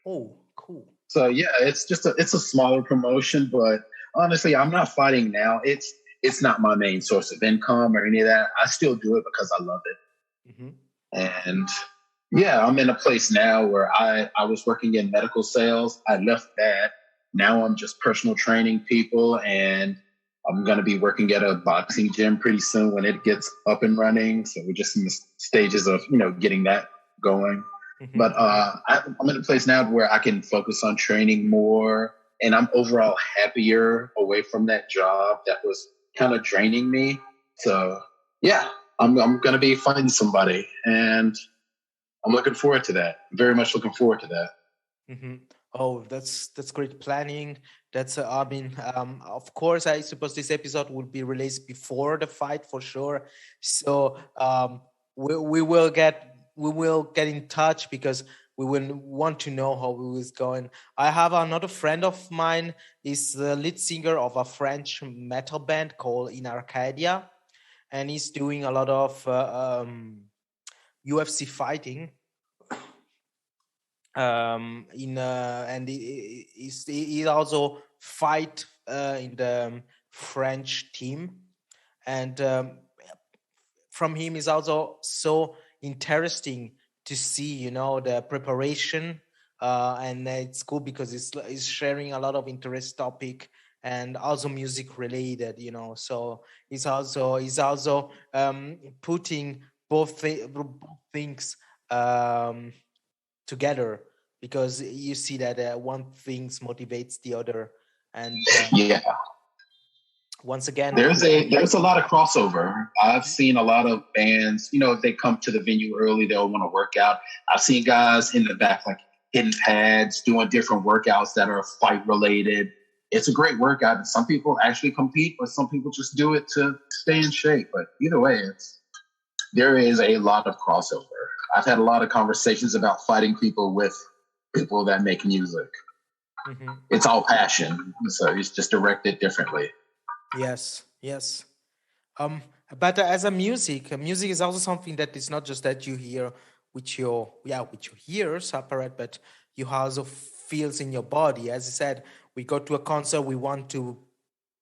Oh, cool. So yeah, it's a smaller promotion, but honestly, I'm not fighting now. It's not my main source of income or any of that. I still do it because I love it. Hmm. And yeah, I'm in a place now where I was working in medical sales. I left that. Now I'm just personal training people, and I'm going to be working at a boxing gym pretty soon when it gets up and running. So we're just in the stages of, getting that going. Hmm. But I'm in a place now where I can focus on training more, and I'm overall happier away from that job that was kind of draining me. So yeah, I'm going to be fighting somebody, and I'm looking forward to that. Very much looking forward to that. Hmm. Oh, that's great planning. That's of course, I suppose this episode will be released before the fight for sure. So we will get in touch, because we will want to know how it is going. I have another friend of mine, is the lead singer of a French metal band called In Arcadia, and he's doing a lot of UFC fighting. In and he also fight in the French team, and from him is also so interesting to see, the preparation, and it's cool because it's sharing a lot of interest topic and also music related, so he's also putting both things um, together, because you see that one things motivates the other, and Yeah. once again. There's a lot of crossover. I've seen a lot of bands, if they come to the venue early, they'll want to work out. I've seen guys in the back like hitting pads, doing different workouts that are fight related. It's a great workout. And some people actually compete, but some people just do it to stay in shape. But either way, there is a lot of crossover. I've had a lot of conversations about fighting people with people that make music. Mhm. It's all passion, so it's just directed differently. Yes, yes. Um, but as a music is also something that is not just that you hear with your ears separate, but you also feels in your body. As I said, we go to a concert, we want to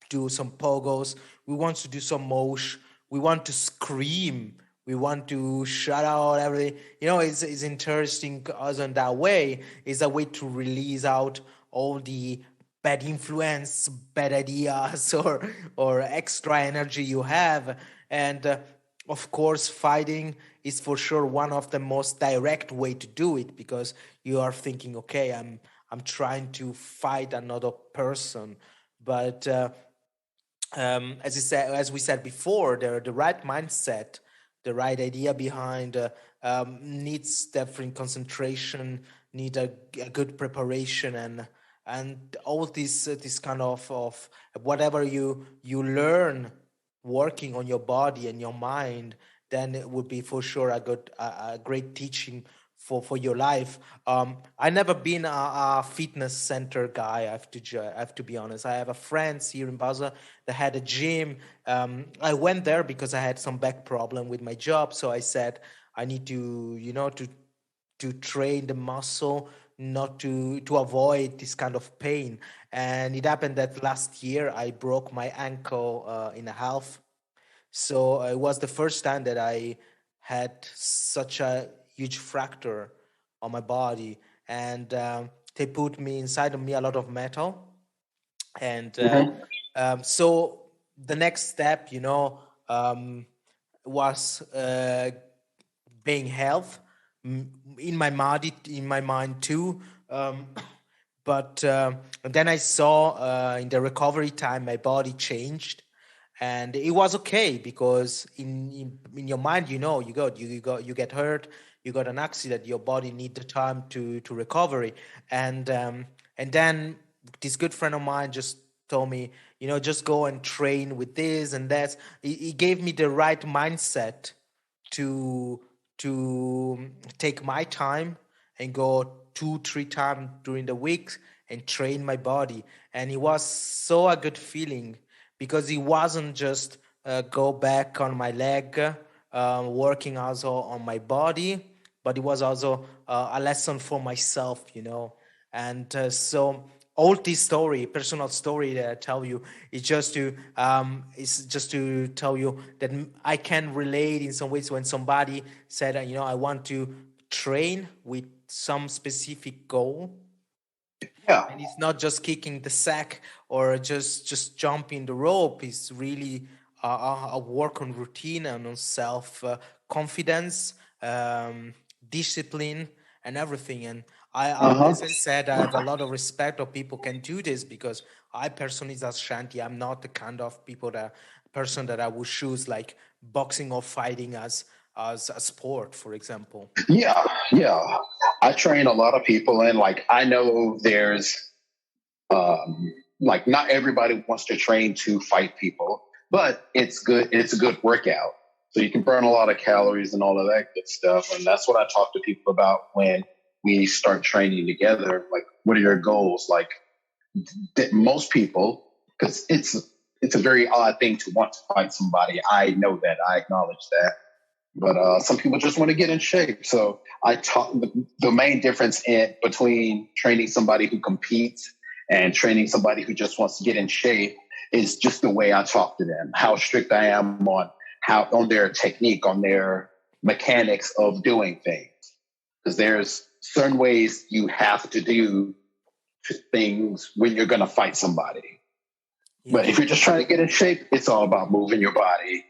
do some pogos, we want to do some mosh, we want to scream, we want to shout out everything. It's interesting also in that way. It's a way to release out all the bad influence, bad ideas, or extra energy you have. And of course, fighting is for sure one of the most direct way to do it, because you are thinking, okay, I'm trying to fight another person, but as we said before, the right mindset, the right idea behind needs different concentration, need a good preparation, and all this kind of whatever you learn working on your body and your mind, then it would be for sure a great teaching for your life. I never been a fitness center guy. I have to be honest. I have a friends here in Basel that had a gym. I went there because I had some back problem with my job. So I said I need to to train the muscle, not to avoid this kind of pain. And it happened that last year I broke my ankle in a half, so it was the first time that I had such a huge fracture on my body, and they put me inside of me a lot of metal, and Mhm. so the next step, was being health in my body, in my mind too. Um, but then I saw in the recovery time my body changed, and it was okay, because in your mind, you get hurt, you got an accident, your body need the time to recovery, and then this good friend of mine just told me, just go and train with this and that. He gave me the right mindset to take my time and go 2 3 times during the week and train my body. And it was so a good feeling, because it wasn't just go back on my leg, working also on my body, but it was also a lesson for myself, and so all this story, personal story that I tell you, is just to tell you that I can relate in some ways when somebody said, I want to train with some specific goal, Yeah. and it's not just kicking the sack or just jumping the rope. It's really a work on routine and on self confidence, discipline, and everything. And Uh-huh. as I said, I have a lot of respect of people can do this, because I personally, as Shanti, I'm not the kind of person that I would choose like boxing or fighting as a sport, for example. Yeah, yeah. I train a lot of people, and like I know there's like not everybody wants to train to fight people, but it's good. It's a good workout, so you can burn a lot of calories and all of that good stuff. And that's what I talk to people about when we start training together. Like, what are your goals? Like that most people, because it's a very odd thing to want to fight somebody. I know that. I acknowledge that. But some people just want to get in shape. So I talk the main difference between training somebody who competes and training somebody who just wants to get in shape is just the way I talk to them, how strict I am on their technique, on their mechanics of doing things. Because there's certain ways you have to do things when you're going to fight somebody. Yeah. But if you're just trying to get in shape, it's all about moving your body,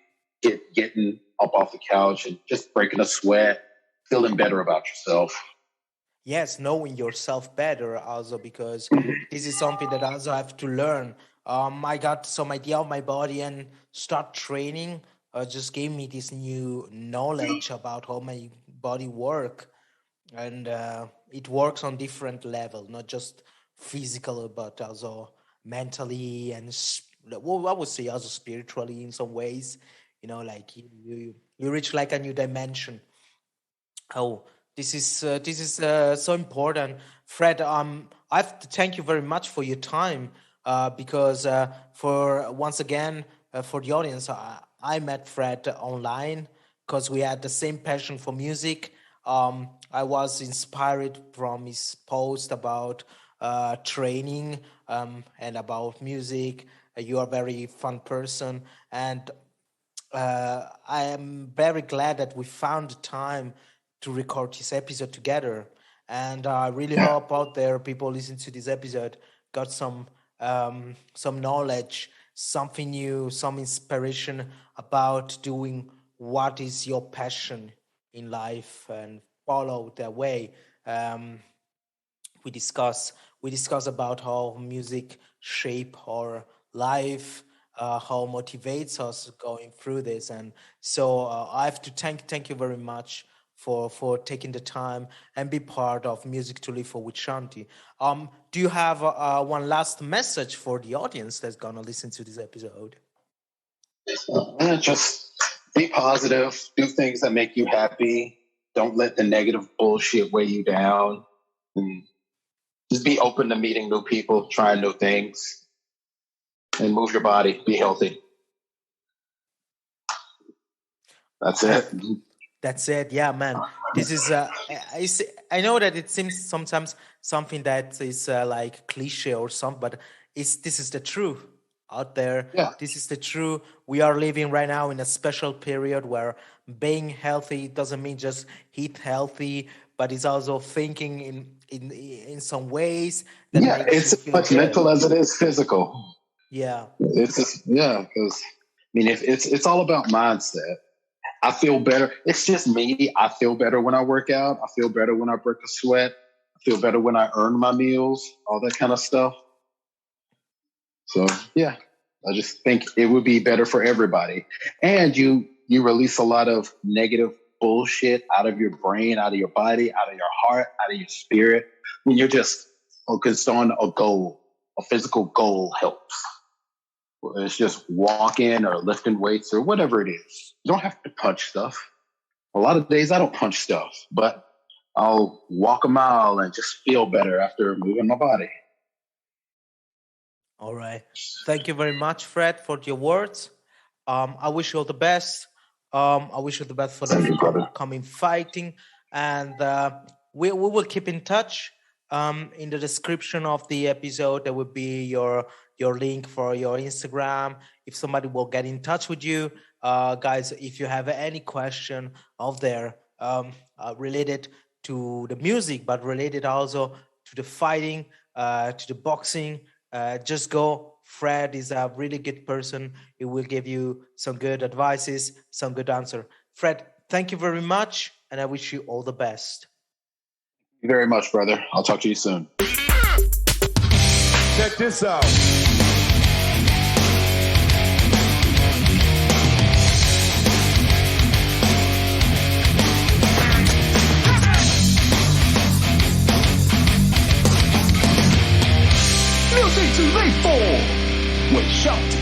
getting up off the couch and just breaking a sweat, feeling better about yourself. Yes, knowing yourself better also, because this is something that I also have to learn. I got some idea of my body and start training just gave me this new knowledge about how my body work. And it works on different level, not just physical, but also mentally and well, I would say also spiritually in some ways. Like you reach like a new dimension. Oh, this is so important, Fred. I have to thank you very much for your time, because for once again for the audience, I met Fred online because we had the same passion for music. I was inspired from his post about training and about music. You are a very fun person, and I am very glad that we found the time to record this episode together. And I really hope out there people listening to this episode got some knowledge, something new, some inspiration about doing what is your passion in life and follow that way. We discuss about how music shape our life, how motivates us going through this, and so I have to thank you very much for taking the time and be part of Music to Live for with Shanti. Do you have one last message for the audience that's gonna listen to this episode? Just be positive, do things that make you happy. Don't let the negative bullshit weigh you down. And just be open to meeting new people, trying new things, and move your body. Be healthy. That's it. That's it. Yeah, man. This is, I know that it seems sometimes something that is like cliche or something, but this is the truth out there. Yeah. This is the truth. We are living right now in a special period where being healthy doesn't mean just eat healthy, but it's also thinking in some ways that it's as much mental as it is physical. Yeah. It's just, because I mean, if it's all about mindset. I feel better. It's just me. I feel better when I work out. I feel better when I break a sweat. I feel better when I earn my meals, all that kind of stuff. So, I just think it would be better for everybody. And you release a lot of negative bullshit out of your brain, out of your body, out of your heart, out of your spirit. When you're just focused on a goal, a physical goal helps. It's just walking or lifting weights or whatever it is. You don't have to punch stuff. A lot of days I don't punch stuff, but I'll walk a mile and just feel better after moving my body. All right. Thank you very much, Fred, for your words. I wish you all the best. I wish you the best for the upcoming fighting. And we will keep in touch. In the description of the episode, there will be your link for your Instagram. If somebody will get in touch with you, guys, if you have any question out there related to the music, but related also to the fighting, to the boxing, just go. Fred is a really good person. He will give you some good advices, some good answer. Fred, thank you very much, and I wish you all the best. Thank you very much, brother. I'll talk to you soon. Check this out. Music to live for with Shanti.